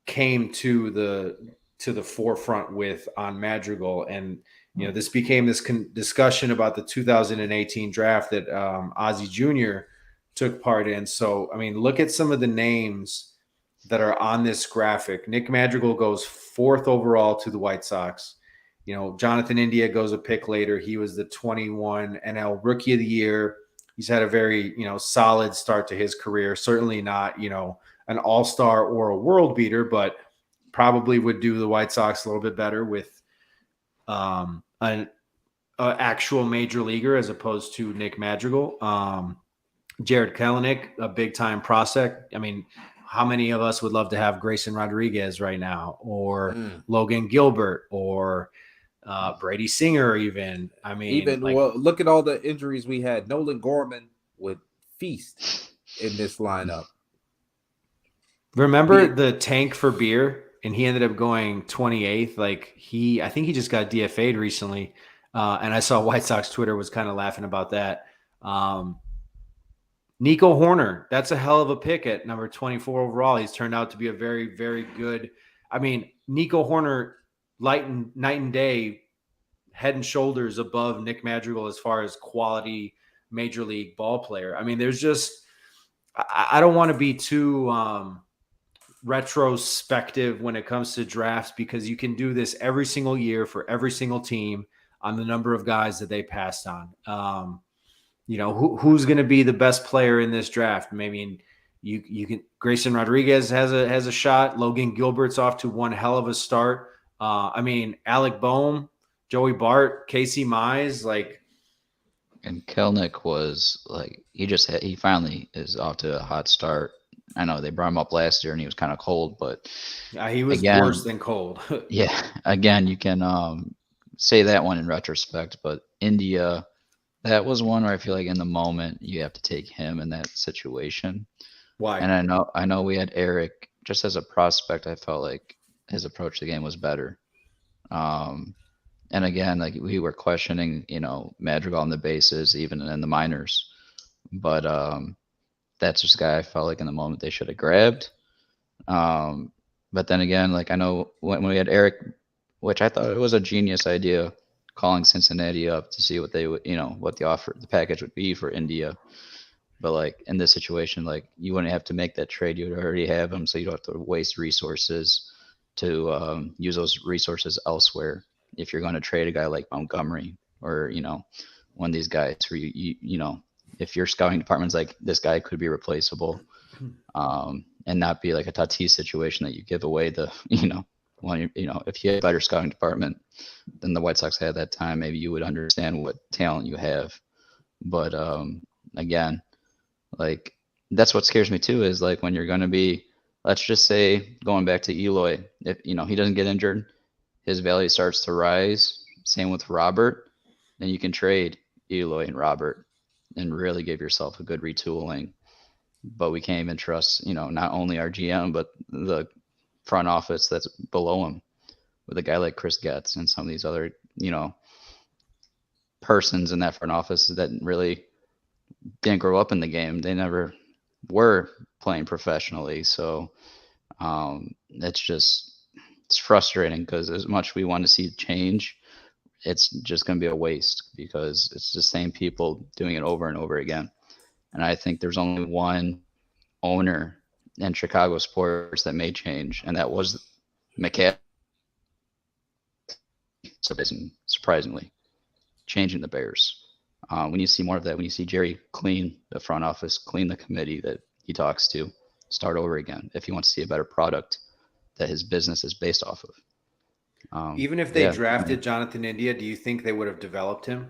came to the forefront with on Madrigal. And, this became this discussion about the 2018 draft that Ozzie Jr. took part in. So, I mean, look at some of the names that are on this graphic. Nick Madrigal goes 4th overall to the White Sox. Jonathan India goes a pick later. He was the 21 NL Rookie of the Year. He's had a very, solid start to his career. Certainly not, an all-star or a world beater, but probably would do the White Sox a little bit better with an actual major leaguer as opposed to Nick Madrigal. Jared Kelenic, a big-time prospect. I mean, how many of us would love to have Grayson Rodriguez right now, or Logan Gilbert, or Brady Singer even. I mean, look at all the injuries we had. Nolan Gorman would feast in this lineup. Remember the tank for beer, and he ended up going 28th. I think he just got DFA'd recently, and I saw White Sox Twitter was kind of laughing about that. Nico Horner, that's a hell of a pick at number 24 overall. He's turned out to be a very, very good. I mean, Nico Horner, night and day, head and shoulders above Nick Madrigal as far as quality major league ball player. I mean, there's just, I don't want to be too retrospective when it comes to drafts because you can do this every single year for every single team on the number of guys that they passed on. Who's going to be the best player in this draft? Maybe you can. Grayson Rodriguez has a shot. Logan Gilbert's off to one hell of a start. Alec Boehm, Joey Bart, Casey Mize, And Kelnick was like he finally is off to a hot start. I know they brought him up last year and he was kind of cold, but he was worse than cold. Yeah, again, you can say that one in retrospect, but India, that was one where I feel like in the moment you have to take him in that situation. Why? And I know we had Eric just as a prospect. I felt like his approach to the game was better. And again, like we were questioning, Madrigal on the bases, even in the minors. But that's just a guy I felt like in the moment they should have grabbed. But then again, like I know when we had Eric, which I thought it was a genius idea, calling Cincinnati up to see what they would, what the package would be for India. But like in this situation, like you wouldn't have to make that trade. You would already have him, so you don't have to waste resources to use those resources elsewhere. If you're going to trade a guy like Montgomery or, one of these guys where if your scouting department's like, this guy could be replaceable, and not be like a Tatis situation that you give away the, if you had a better scouting department than the White Sox had that time, maybe you would understand what talent you have. But again, like that's what scares me too, is like when you're going to be, let's just say going back to Eloy, if, he doesn't get injured, his value starts to rise. Same with Robert. Then you can trade Eloy and Robert and really give yourself a good retooling. But we can't even trust, not only our GM, but the front office that's below him with a guy like Chris Getz and some of these other, persons in that front office that really didn't grow up in the game. They never were playing professionally. So it's frustrating because as much we want to see change, it's just going to be a waste because it's the same people doing it over and over again. And I think there's only one owner in Chicago sports that made change, and that was McCaffrey. Surprisingly, changing the Bears. When you see more of that, when you see Jerry clean the front office, clean the committee that he talks to, start over again if he wants to see a better product that his business is based off of. Even if they drafted Jonathan India, do you think they would have developed him?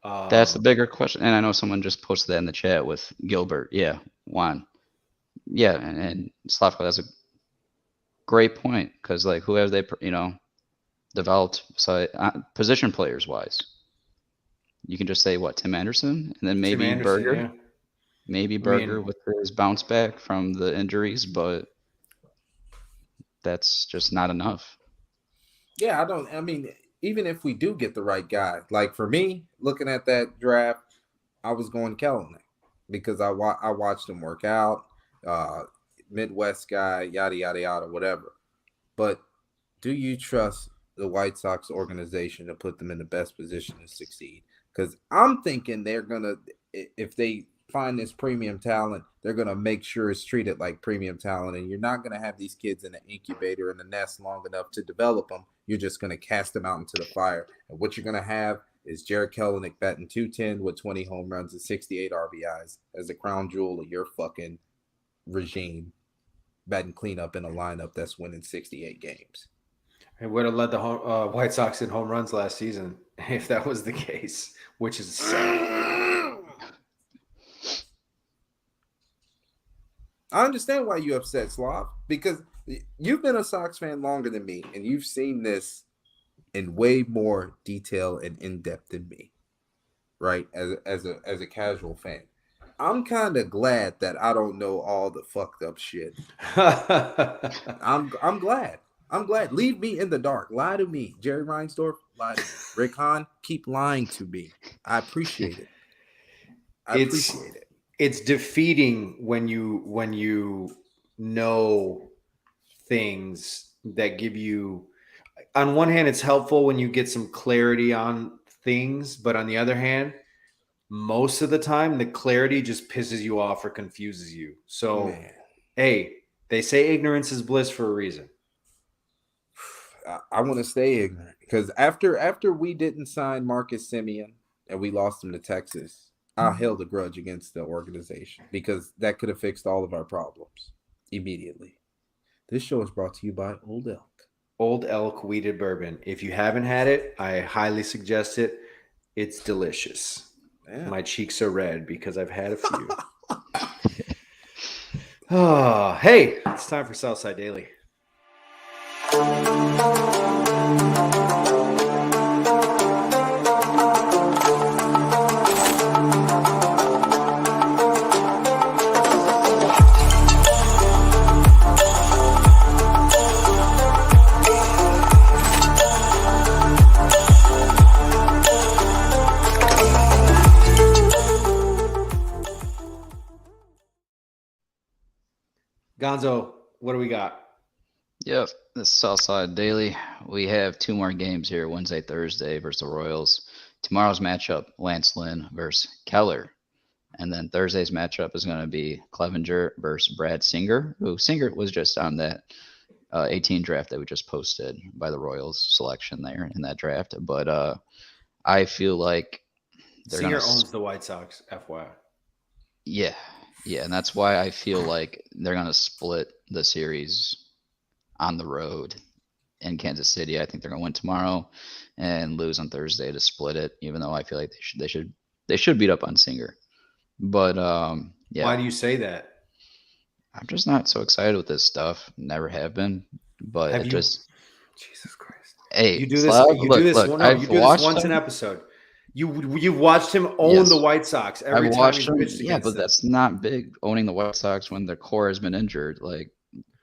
That's the bigger question. And I know someone just posted that in the chat with Gilbert. Yeah, Juan. Yeah, and Slavko, that's a great point because, like, who have they, developed position players wise? You can just say, what, Tim Anderson? And then maybe Berger. Yeah. Maybe Berger with his bounce back from the injuries, but that's just not enough. Yeah, even if we do get the right guy, like for me, looking at that draft, I was going Kelenic because I watched him work out, Midwest guy, yada, yada, yada, whatever. But do you trust the White Sox organization to put them in the best position to succeed? Because I'm thinking they're going to, if they find this premium talent, they're going to make sure it's treated like premium talent. And you're not going to have these kids in an incubator in the nest long enough to develop them. You're just going to cast them out into the fire. And what you're going to have is Jarred Kelenic batting .210 with 20 home runs and 68 RBIs as the crown jewel of your fucking regime, batting cleanup in a lineup that's winning 68 games. It would have led the White Sox in home runs last season if that was the case, which is sad. I understand why you're upset, Slav, because you've been a Sox fan longer than me, and you've seen this in way more detail and in-depth than me, right? As a casual fan. I'm kind of glad that I don't know all the fucked up shit. I'm glad. I'm glad. Leave me in the dark. Lie to me. Jerry Reinsdorf, lie to me. Rick Hahn, keep lying to me. I appreciate it. It's defeating when you know things that give you, on one hand, it's helpful when you get some clarity on things, but on the other hand, most of the time the clarity just pisses you off or confuses you. So, hey, They say ignorance is bliss for a reason. I want to stay ignorant because after we didn't sign Marcus Simeon and we lost him to Texas, I held a grudge against the organization because that could have fixed all of our problems immediately. This show is brought to you by Old Elk. Old Elk Wheated Bourbon. If you haven't had it, I highly suggest it. It's delicious. Yeah. My cheeks are red because I've had a few. Oh, hey, it's time for Southside Daily. Gonzo, what do we got? Yep, this is Southside Daily. We have 2 more games here, Wednesday, Thursday versus the Royals. Tomorrow's matchup, Lance Lynn versus Keller. And then Thursday's matchup is going to be Clevenger versus Brad Singer, who Singer was just on that 18 draft that we just posted by the Royals selection there in that draft. But I feel like Singer owns the White Sox, FYI. Yeah, and that's why I feel like they're going to split the series on the road in Kansas City. I think they're going to win tomorrow and lose on Thursday to split it, even though I feel like they should beat up on Singer. But yeah. Why do you say that? I'm just not so excited with this stuff. Never have been. But Jesus Christ. Hey, you do this. You do this once an episode. You've watched him own the White Sox every time he's pitched against them. That's not big, owning the White Sox when their core has been injured. Like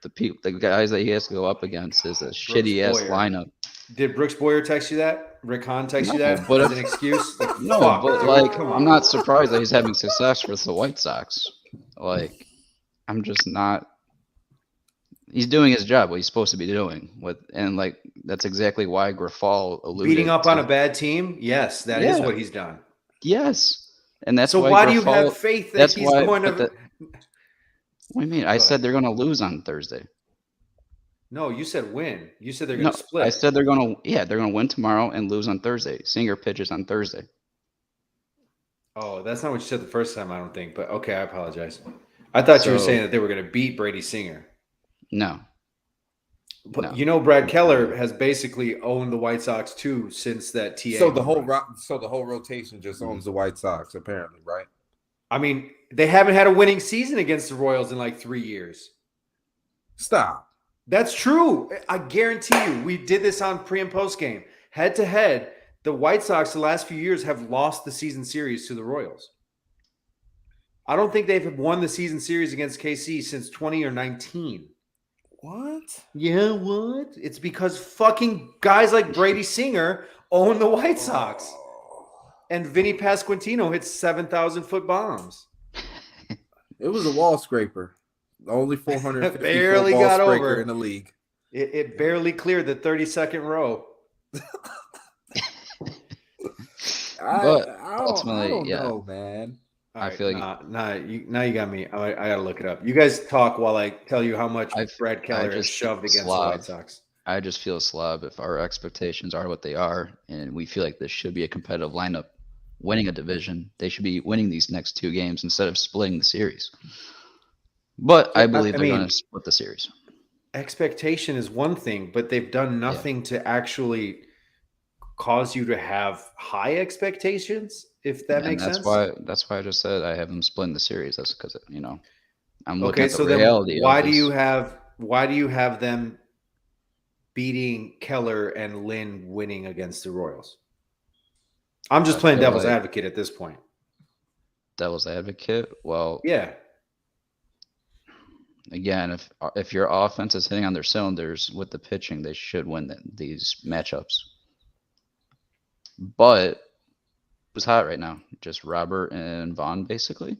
the guys that he has to go up against is a shitty ass lineup. Did Brooks Boyer text you that? Rick Hahn text you that as an excuse? Like, no, fuck, but dude, like I'm not surprised that he's having success with the White Sox. Like I'm just not. He's doing his job, what he's supposed to be doing. And like that's exactly why Grafal alluded beating up on a bad team. Yes, that is what he's done. Yes, and that's so. Why do you have faith that he's going to? What do you mean? I said they're going to lose on Thursday. No, you said win. You said they're going to split. I said they're going to win tomorrow and lose on Thursday. Singer pitches on Thursday. Oh, that's not what you said the first time, I don't think. But okay, I apologize. I thought you were saying that they were going to beat Brady Singer. No. But you know, Brad Keller has basically owned the White Sox too since that TA. So the whole rotation just owns the White Sox, apparently, right? I mean, they haven't had a winning season against the Royals in like 3 years. Stop. That's true. I guarantee you. We did this on pre and post game. Head to head, the White Sox the last few years have lost the season series to the Royals. I don't think they've won the season series against KC since 20 or 19. What? Yeah, what? It's because fucking guys like Brady Singer own the White Sox. And Vinny Pasquantino hits 7,000-foot bombs. It was a wall scraper. The only 450 barely ball got scraper over in the league. It barely cleared the 32nd row. I don't know, man. I feel like now you got me. I gotta look it up. You guys talk while I tell you how much Brad Keller has shoved against the White Sox. I just feel slob if our expectations are what they are, and we feel like this should be a competitive lineup, winning a division. They should be winning these next 2 games instead of splitting the series. But I believe they're going to split the series. Expectation is one thing, but they've done nothing to actually cause you to have high expectations. If that makes sense. That's why I just said I have them splitting the series. That's because I'm looking at the reality. Why do you have them beating Keller and Lynn winning against the Royals? I'm just playing devil's advocate at this point. Devil's advocate? Well, yeah. Again, if your offense is hitting on their cylinders with the pitching, they should win these matchups. But who's hot right now? Just Robert and Vaughn, basically,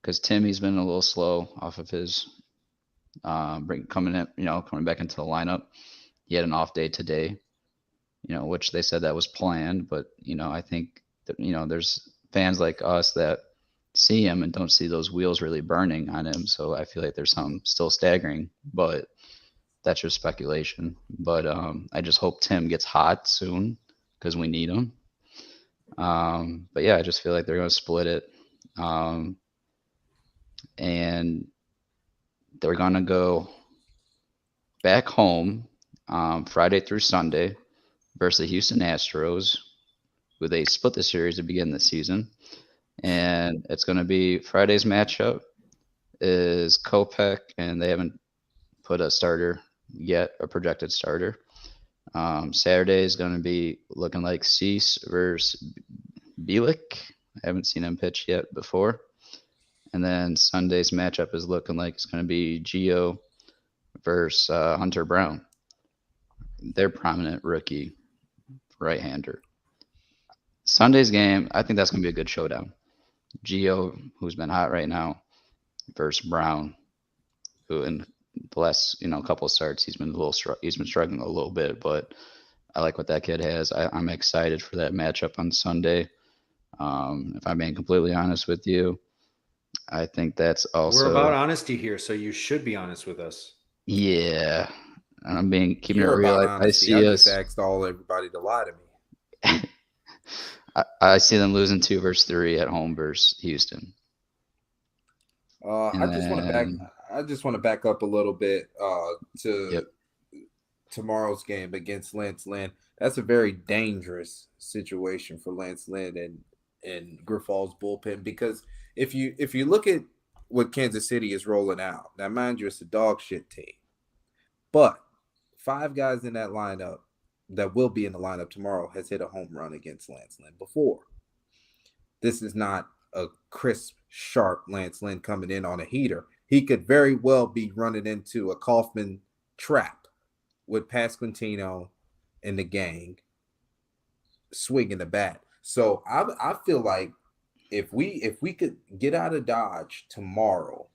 because Timmy's been a little slow off of his coming back into the lineup. He had an off day today, which they said that was planned. But I think that there's fans like us that see him and don't see those wheels really burning on him. So I feel like there's something still staggering, but that's just speculation. But I just hope Tim gets hot soon because we need him. But yeah, I just feel like they're going to split it. And they're going to go back home Friday through Sunday versus the Houston Astros, who they split the series to begin the season. And it's going to be Friday's matchup is Kopech, and they haven't put a starter yet, a projected starter. Saturday is going to be looking like Cease versus Bielik. I haven't seen him pitch yet before. And then Sunday's matchup is looking like it's going to be Gio versus Hunter Brown. Their prominent rookie right-hander. Sunday's game, I think that's going to be a good showdown. Gio, who's been hot right now, versus Brown, who in the last couple of starts he's been struggling a little bit, but I like what that kid has. I'm excited for that matchup on Sunday. If I'm being completely honest with you, I think that's also we're about honesty here, so you should be honest with us. Yeah, and I'm keeping it You're real. about I see us. just asked everybody to lie to me. I see them losing 2-3 at home versus Houston. I just want to back up a little bit to tomorrow's game against Lance Lynn. That's a very dangerous situation for Lance Lynn and Griffol's bullpen, because if you look at what Kansas City is rolling out, now mind you, it's a dog shit team, but 5 guys in that lineup that will be in the lineup tomorrow has hit a home run against Lance Lynn before. This is not a crisp, sharp Lance Lynn coming in on a heater. He could very well be running into a Kaufman trap with Pasquantino and the gang swinging the bat. So I feel like if we could get out of Dodge tomorrow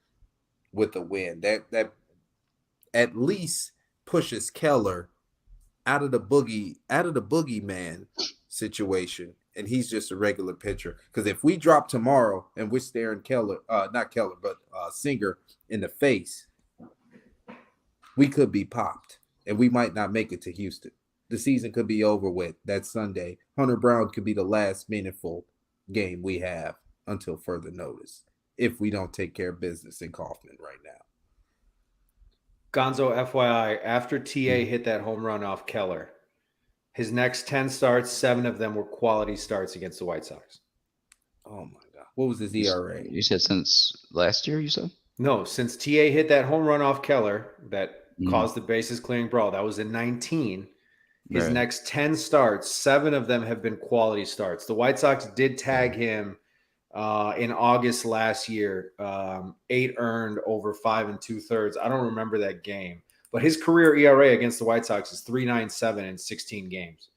with a win, that at least pushes Keller out of the boogeyman situation, and he's just a regular pitcher. Because if we drop tomorrow and we're staring Singer in the face, we could be popped, and we might not make it to Houston. The season could be over with that Sunday. Hunter Brown could be the last meaningful game we have until further notice if we don't take care of business in Kaufman right now. Gonzo, FYI, after TA hit that home run off Keller, his next 10 starts, 7 of them were quality starts against the White Sox. Oh, my God. What was his ERA? You said since last year, you said? No, since TA hit that home run off Keller that caused the bases clearing brawl, that was in 19. His next 10 starts, 7 of them have been quality starts. The White Sox did tag him in August last year, 8 earned over 5 2/3. I don't remember that game, but his career ERA against the White Sox is 3.97 in 16 games.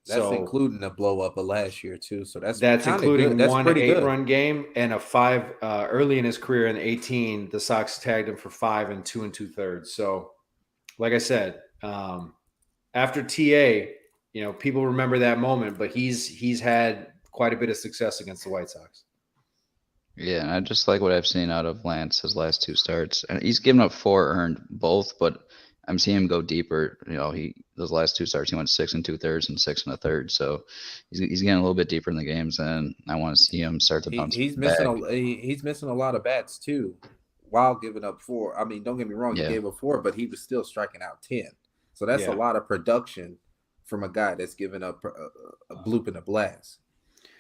That's including the blow up of last year too. So that's including good. one 8-run game and a 5 early in his career in 18. The Sox tagged him for 5 2 2/3. So, like I said, after TA, people remember that moment, but he's had quite a bit of success against the White Sox. Yeah, I just like what I've seen out of Lance his last 2 starts. And he's given up 4 earned both, but I'm seeing him go deeper. Those last 2 starts, he went 6 2/3 and 6 1/3. So he's getting a little bit deeper in the games, and I want to see him start to bounce he's back. He's missing a lot of bats too, while giving up 4. I mean, don't get me wrong, he gave up 4, but he was still striking out 10. So that's a lot of production from a guy that's giving up a bloop and a blast.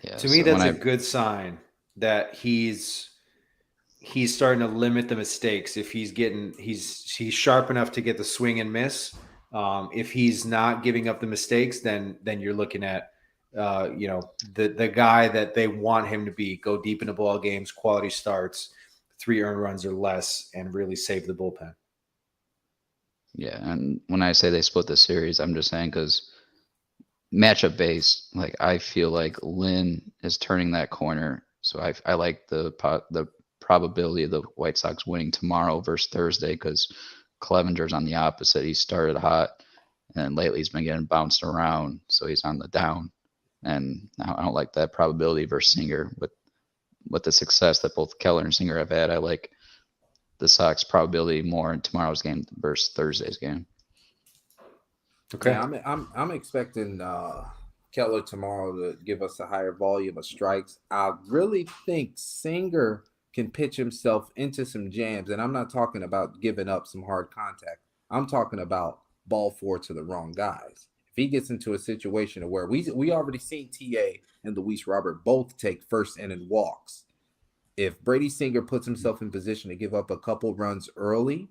Yeah, to me, that's a good sign that he's starting to limit the mistakes. If he's sharp enough to get the swing and miss. If he's not giving up the mistakes, then you're looking at the guy that they want him to be. Go deep into ball games, quality starts, 3 earned runs or less, and really save the bullpen. Yeah, and when I say they split the series, I'm just saying because matchup based, like I feel like Lynn is turning that corner. So I like the probability of the White Sox winning tomorrow versus Thursday because Clevenger's on the opposite. He started hot, and lately he's been getting bounced around, so he's on the down. And I don't like that probability versus Singer with with the success that both Keller and Singer have had, I like the Sox probability more in tomorrow's game versus Thursday's game. Okay. Yeah, I'm expecting Keller tomorrow to give us a higher volume of strikes. I really think Singer can pitch himself into some jams, and I'm not talking about giving up some hard contact. I'm talking about ball four to the wrong guys. If he gets into a situation where we already seen TA and Luis Robert both take first inning walks. If Brady Singer puts himself in position to give up a couple runs early,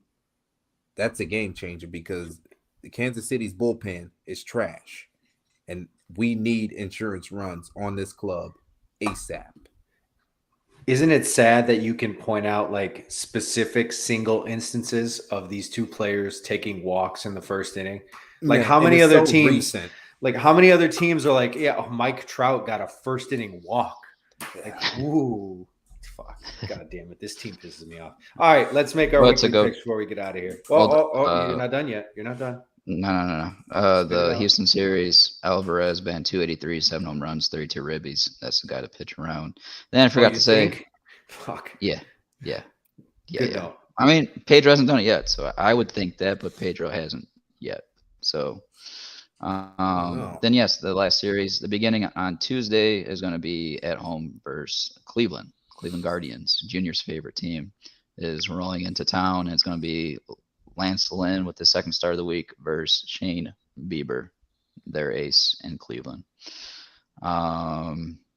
that's a game changer because the Kansas City's bullpen is trash, and we need insurance runs on this club ASAP. Isn't it sad that you can point out like specific single instances of these two players taking walks in the first inning? Like how many other teams? Recent. Like how many other teams are like, yeah, Mike Trout got a first inning walk. Like, ooh, fuck! God damn it, this team pisses me off. All right, let's make our weekly picks before we get out of here. You're not done yet. You're not done. No. The Houston series, Alvarez batting 283, 7 home runs, 32 ribbies. That's the guy to pitch around. Then I forgot to say, fuck. Yeah. I mean, Pedro hasn't done it yet, so I would think that, but Pedro hasn't yet. So, then yes, the last series, the beginning on Tuesday is going to be at home versus Cleveland Guardians. Junior's favorite team is rolling into town, and it's going to be Lance Lynn with the second start of the week versus Shane Bieber, their ace in Cleveland. I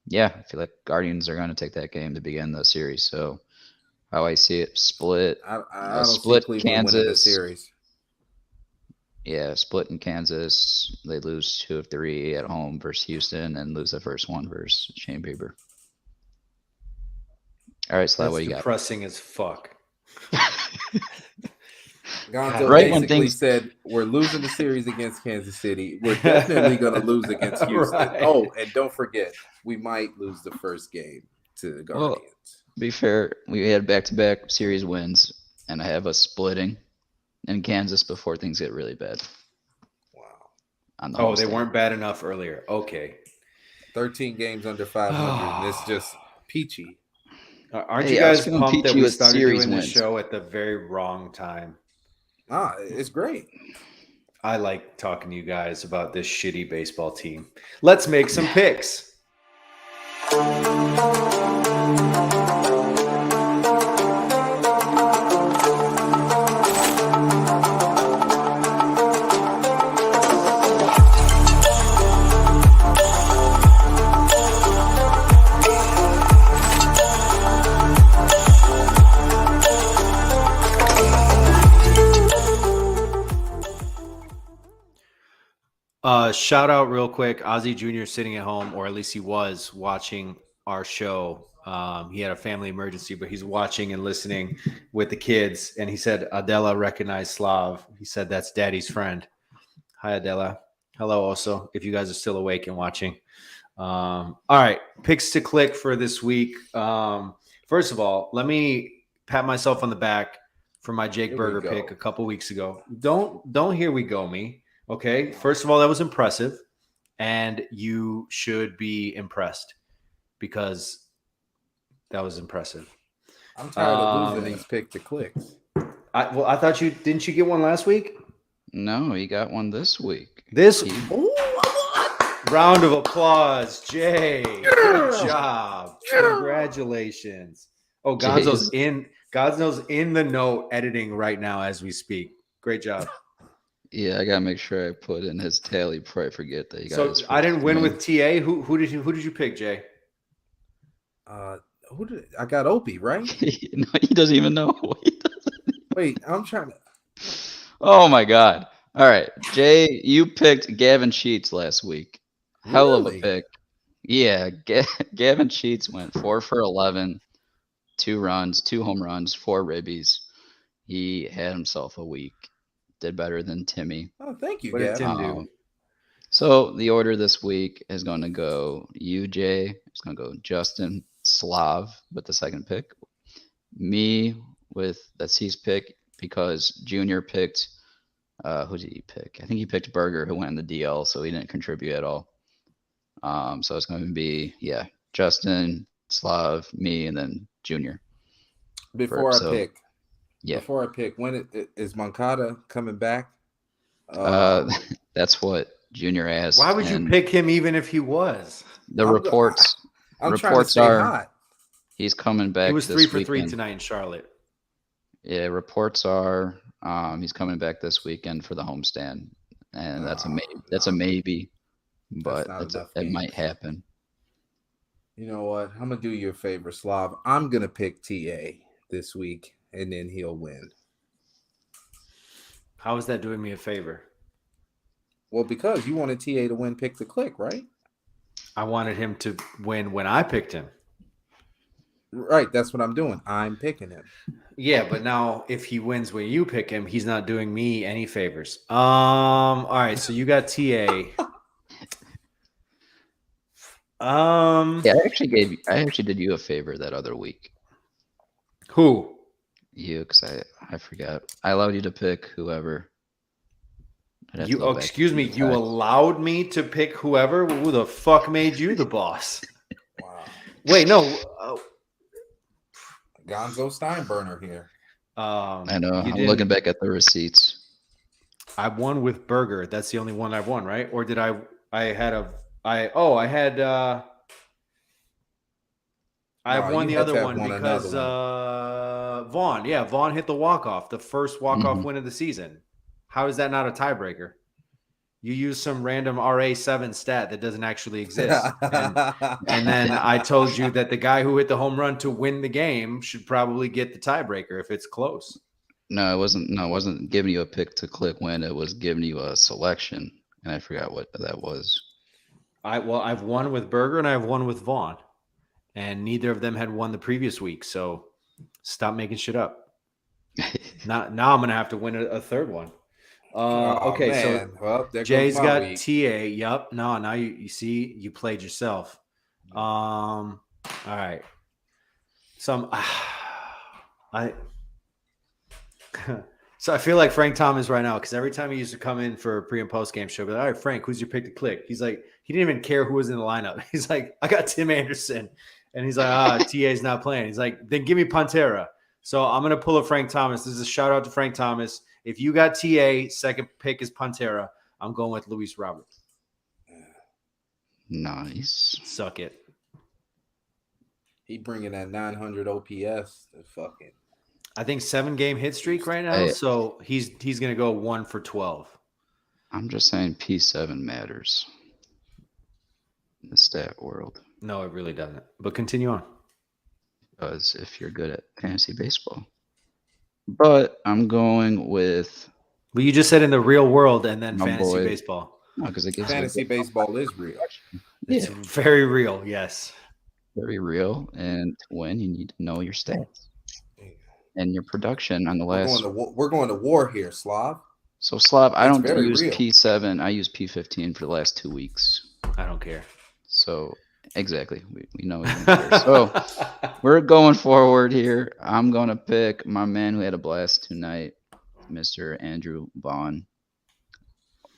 feel like Guardians are going to take that game to begin the series. So how I see it, split. I don't split see Cleveland winning the series. Yeah, split in Kansas. They lose 2 of 3 at home versus Houston and lose the first one versus Shane Bieber. All right, Slav, what you got? Depressing as fuck. Gonzo basically said, we're losing the series against Kansas City. We're definitely going to lose against Houston. Right. Oh, and don't forget, we might lose the first game to the Guardians. Well, be fair, we had back-to-back series wins, and I have us splitting in Kansas before things get really bad. Wow. They weren't bad enough earlier. Okay. 13 games under 500. It's just peachy. Aren't you guys pumped that we started doing this show at the very wrong time? It's great. I like talking to you guys about this shitty baseball team. Let's make some picks. Shout out real quick. Ozzy Jr. sitting at home, or at least he was watching our show. He had a family emergency, but he's watching and listening with the kids. And he said, Adela recognized Slav. He said, that's daddy's friend. Hi, Adela. Hello also, if you guys are still awake and watching. All right. Picks to click for this week. First of all, let me pat myself on the back for my Jake Berger pick a couple weeks ago. Don't here we go me. Okay, first of all, that was impressive, and you should be impressed because that was impressive. I'm tired of losing these pick to clicks. I thought didn't you get one last week? No, you got one this week. Round of applause, Jay. Good job. Congratulations. Oh, Gonzo's in the note editing right now as we speak. Great job. Yeah, I gotta make sure I put in his tally before I forget that. So I didn't win with TA. Who did you pick, Jay? I got Opie, right? No, he doesn't even know. Wait, I'm trying to. Oh my God! All right, Jay, you picked Gavin Sheets last week. Hell of a pick. Yeah, Gavin Sheets went 4 for 11, 2 runs, 2 home runs, 4 ribbies. He had himself a week. Did better than Timmy. Oh, thank you, What did Tim do? So the order this week is going to go UJ. It's going to go Justin, Slav with the second pick. Me that's his pick because Junior picked. Who did he pick? I think he picked Berger, who went in the DL, so he didn't contribute at all. So it's going to be Justin, Slav, me, and then Junior. Before So, I pick, yeah. when is Moncada coming back? That's what Junior asked. Why would you pick him even if he was? The reports I'm trying to stay hot. He's coming back. He was this 3 for weekend. 3 tonight in Charlotte. Yeah, reports are he's coming back this weekend for the homestand, and that's a maybe, but it might happen. You know what? I'm gonna do you a favor, Slav. I'm gonna pick TA this week, and then he'll win. How is that doing me a favor? Well, because you wanted TA to win, pick the click, right? I wanted him to win when I picked him. Right, that's what I'm doing. I'm picking him. Yeah, but now if he wins when you pick him, he's not doing me any favors. All right, so you got TA. Yeah, I actually did you a favor that other week. Who? You, because I forgot. I allowed you to pick whoever. Excuse me, you allowed me to pick whoever? Who the fuck made you the boss? Wow. Wait, no. Gonzo Steinburner here. I know. I'm looking back at the receipts. I won with Burger. That's the only one I've won, right? Or did I won the other one because Vaughn. Yeah, Vaughn hit the walk-off, the first walk-off win of the season. How is that not a tiebreaker? You use some random RA7 stat that doesn't actually exist. And then I told you that the guy who hit the home run to win the game should probably get the tiebreaker if it's close. No, it wasn't giving you a pick to click win. It was giving you a selection, and I forgot what that was. I've won with Berger and I've won with Vaughn, and neither of them had won the previous week. So stop making shit up. Now I'm gonna have to win a third one. Okay, man. So Jay's got week. TA. Yep. No, now you see you played yourself. All right. So I feel like Frank Thomas right now, because every time he used to come in for a pre and post game show, be like, all right, Frank, who's your pick to click? He's like, he didn't even care who was in the lineup. He's like, I got Tim Anderson, and he's like, TA's not playing. He's like, then give me Pantera. So I'm gonna pull a Frank Thomas. This is a shout out to Frank Thomas. If you got TA, second pick is Pantera. I'm going with Luis Robert. Nice. Suck it. He bringing that 900 OPS to fucking. I think 7-game hit streak right now. So he's gonna go 1 for 12. I'm just saying P7 matters in the stat world. No, it really doesn't. But continue on. Because if you're good at fantasy baseball. But I'm going with. Well, you just said in the real world and then fantasy baseball. No, because it gives fantasy baseball is real. It's very real, yes. Very real. And to win, you need to know your stats and your production on the last. We're going to war here, Slav. So Slav, I don't use P7. I use P15 for the last 2 weeks. I don't care. So. Exactly. We know. So we're going forward here. I'm going to pick my man who had a blast tonight, Mr. Andrew Vaughn.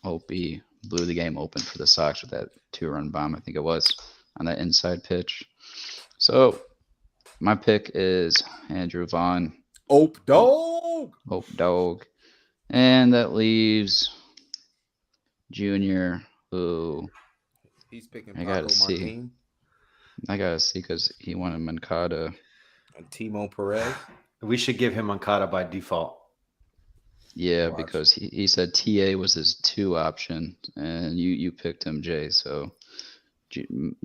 Hope he blew the game open for the Sox with that 2-run bomb, I think it was, on that inside pitch. So my pick is Andrew Vaughn. Ope dog. And that leaves Junior, who he's picking. I gotta see. Because he wanted Moncada and Timo Perez. We should give him Moncada by default. Yeah, because he said TA was his 2 option, and you picked him, Jay. So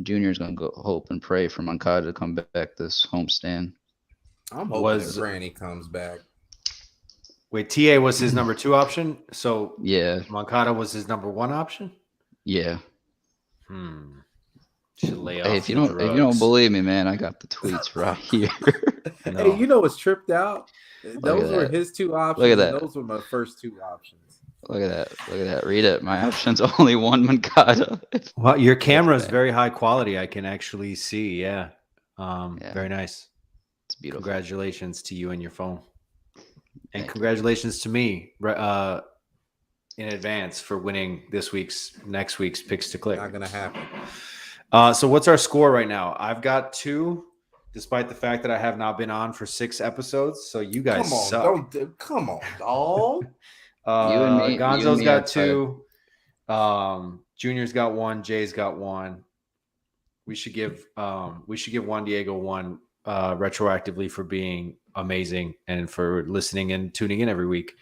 Junior's gonna go hope and pray for Moncada to come back this homestand. I'm hoping that Granny comes back. Wait, TA was his number 2 option, so yeah, Moncada was his number 1 option. Yeah. Should lay off. Hey, if you don't believe me, man, I got the tweets right here. No. Hey, you know what's tripped out? Those were his 2 options. Look at that. Those were my first 2 options. Look at that. Read it. My option's only 1 Moncada. Well, your camera is very high quality. I can actually see. Yeah. Very nice. It's beautiful. Congratulations to you and your phone. And congratulations to me in advance for winning next week's picks to click. Not gonna happen. So what's our score right now? I've got 2. despite the fact that I have not been on for 6 episodes. So you guys Come on, suck. come on, dog. You and me- Gonzo's got have 2. Junior's got 1. Jay's got 1. We should give Juan Diego 1 retroactively for being amazing and for listening and tuning in every week.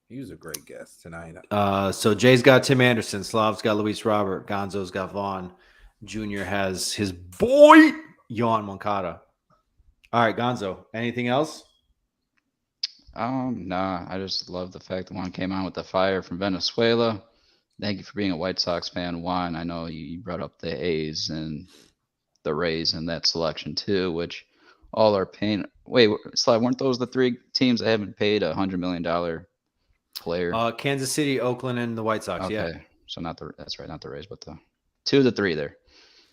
He was a great guest tonight. So Jay's got Tim Anderson, Slav's got Luis Robert, Gonzo's got Vaughn, Junior has his boy Yohan Moncada. All right, Gonzo. Anything else? Nah, I just love the fact that Juan came on with the fire from Venezuela. Thank you for being a White Sox fan, Juan. I know you brought up the A's and the Rays in that selection too, which all are paying. Wait, Slav, weren't those the 3 teams that haven't paid $100 million player? Kansas City, Oakland, and the White Sox. Okay, Yeah. so that's right, not the Rays, but the 2 of the 3 there.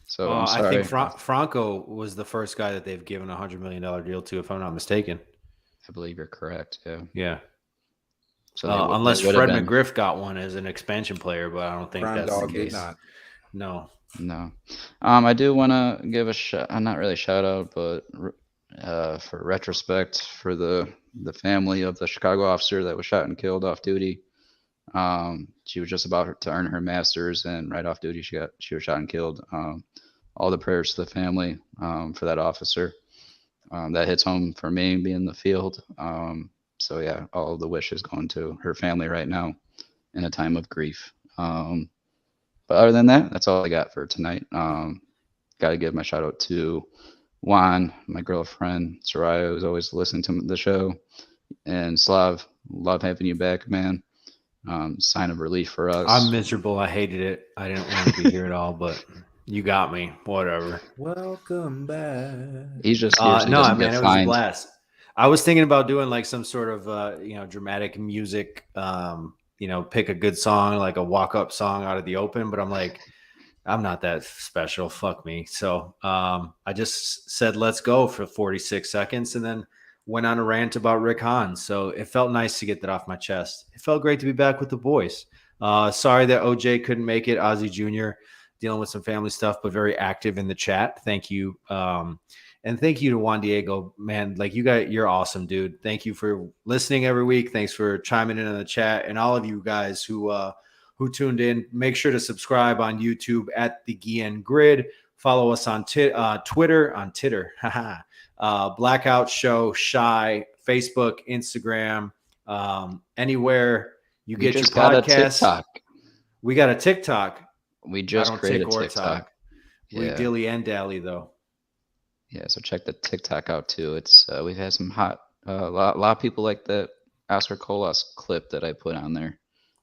So I'm I sorry. think Franco was the first guy that they've given a $100 million deal to, if I'm not mistaken. I believe you're correct. Yeah. Yeah. So unless they would Fred have been- McGriff got one as an expansion player, but I don't think Brown that's Dog the did case. not. No. No. I do want to give not really a shout out, but for retrospect for the family of the Chicago officer that was shot and killed off duty. She was just about to earn her master's, and right off duty she was shot and killed. All the prayers to the family for that officer. That hits home for me being in the field. So yeah, all the wishes going to her family right now in a time of grief. But other than that, that's all I got for tonight. Got to give my shout out to Juan, my girlfriend, Soraya, who's always listening to the show, and Slav. Love having you back, man. Sign of relief for us. I'm miserable. I hated it. I didn't want to be here at all, but you got me. Whatever. Welcome back. He's just here so he no, doesn't man, get it was a fined. blast. I was thinking about doing like some sort of dramatic music. Pick a good song, like a walk-up song out of the open, but I'm like, I'm not that special. Fuck me. So I just said, let's go for 46 seconds and then went on a rant about Rick Hahn. So it felt nice to get that off my chest. It felt great to be back with the boys. Sorry that OJ couldn't make it. Ozzie Jr. dealing with some family stuff, but very active in the chat. Thank you. And thank you to Juan Diego, man. Like you're awesome, dude. Thank you for listening every week. Thanks for chiming in the chat, and all of you guys who tuned in. Make sure to subscribe on YouTube at the Guillen Grid. Follow us on Twitter, Blackout Show, Shy, Facebook, Instagram, anywhere you get your podcasts. We got a TikTok. We just created a TikTok. We dilly and dally though. Yeah, so check the TikTok out too. It's we've had some hot a lot of people like that Oscar Colas clip that I put on there.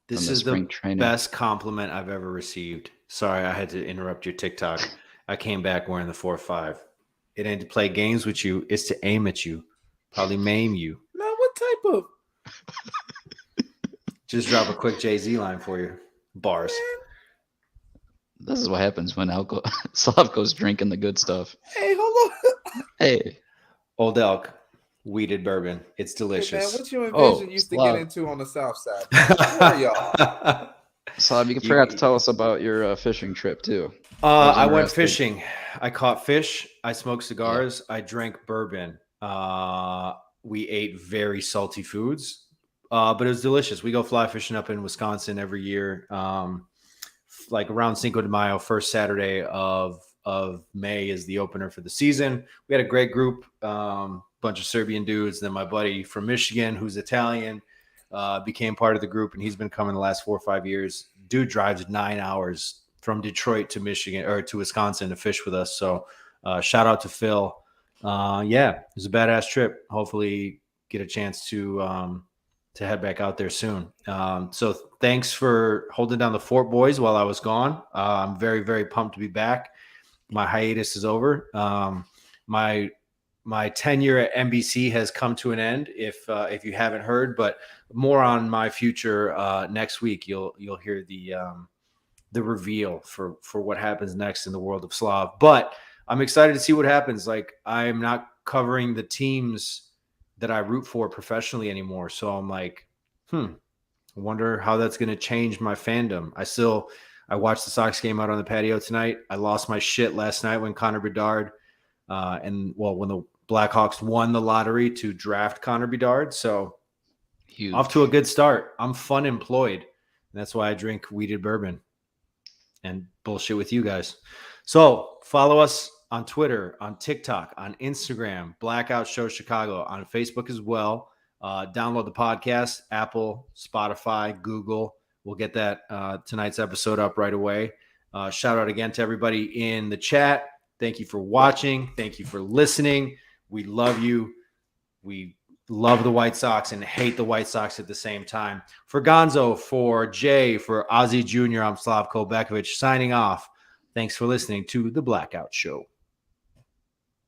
This is the best compliment I've ever received. Sorry, I had to interrupt your TikTok. I came back wearing the 4-5. It ain't to play games with you. It's to aim at you. Probably maim you. Now, what type of... Just drop a quick Jay-Z line for you. Bars. This is what happens when Slavko's drinking the good stuff. Hey, hold on. Hey. Old Elk. Weeded bourbon. It's delicious. Hey man, what you envision used to get into on the south side? Where y'all? Slav, you forgot to tell us about your fishing trip too. I went fishing. I caught fish. I smoked cigars. Yeah. I drank bourbon. We ate very salty foods, but it was delicious. We go fly fishing up in Wisconsin every year, like around Cinco de Mayo, first Saturday of May is the opener for the season. We had a great group, bunch of Serbian dudes. Then my buddy from Michigan, who's Italian, became part of the group, and he's been coming the last 4 or 5 years. Dude drives 9 hours from Detroit to Michigan or to Wisconsin to fish with us. So shout out to Phil. Yeah, it was a badass trip. Hopefully get a chance to head back out there soon. So thanks for holding down the fort, boys, while I was gone. I'm very, very pumped to be back. My hiatus is over. My tenure at NBC has come to an end. If you haven't heard, but more on my future next week. You'll hear the reveal for what happens next in the world of Slav. But I'm excited to see what happens. Like, I'm not covering the teams that I root for professionally anymore. So I'm like, I wonder how that's going to change my fandom. I watched the Sox game out on the patio tonight. I lost my shit last night when Connor Bedard when the Blackhawks won the lottery to draft Connor Bedard. So Huge. off to a good start. I'm fun employed. And that's why I drink weeded bourbon and bullshit with you guys. So follow us on Twitter, on TikTok, on Instagram, Blackout Show Chicago, on Facebook as well. Download the podcast, Apple, Spotify, Google. We'll get that tonight's episode up right away. Shout out again to everybody in the chat. Thank you for watching. Thank you for listening. We love you. We love the White Sox and hate the White Sox at the same time. For Gonzo, for Jay, for Ozzy Jr., I'm Slavko Bekovic signing off. Thanks for listening to The Blackout Show.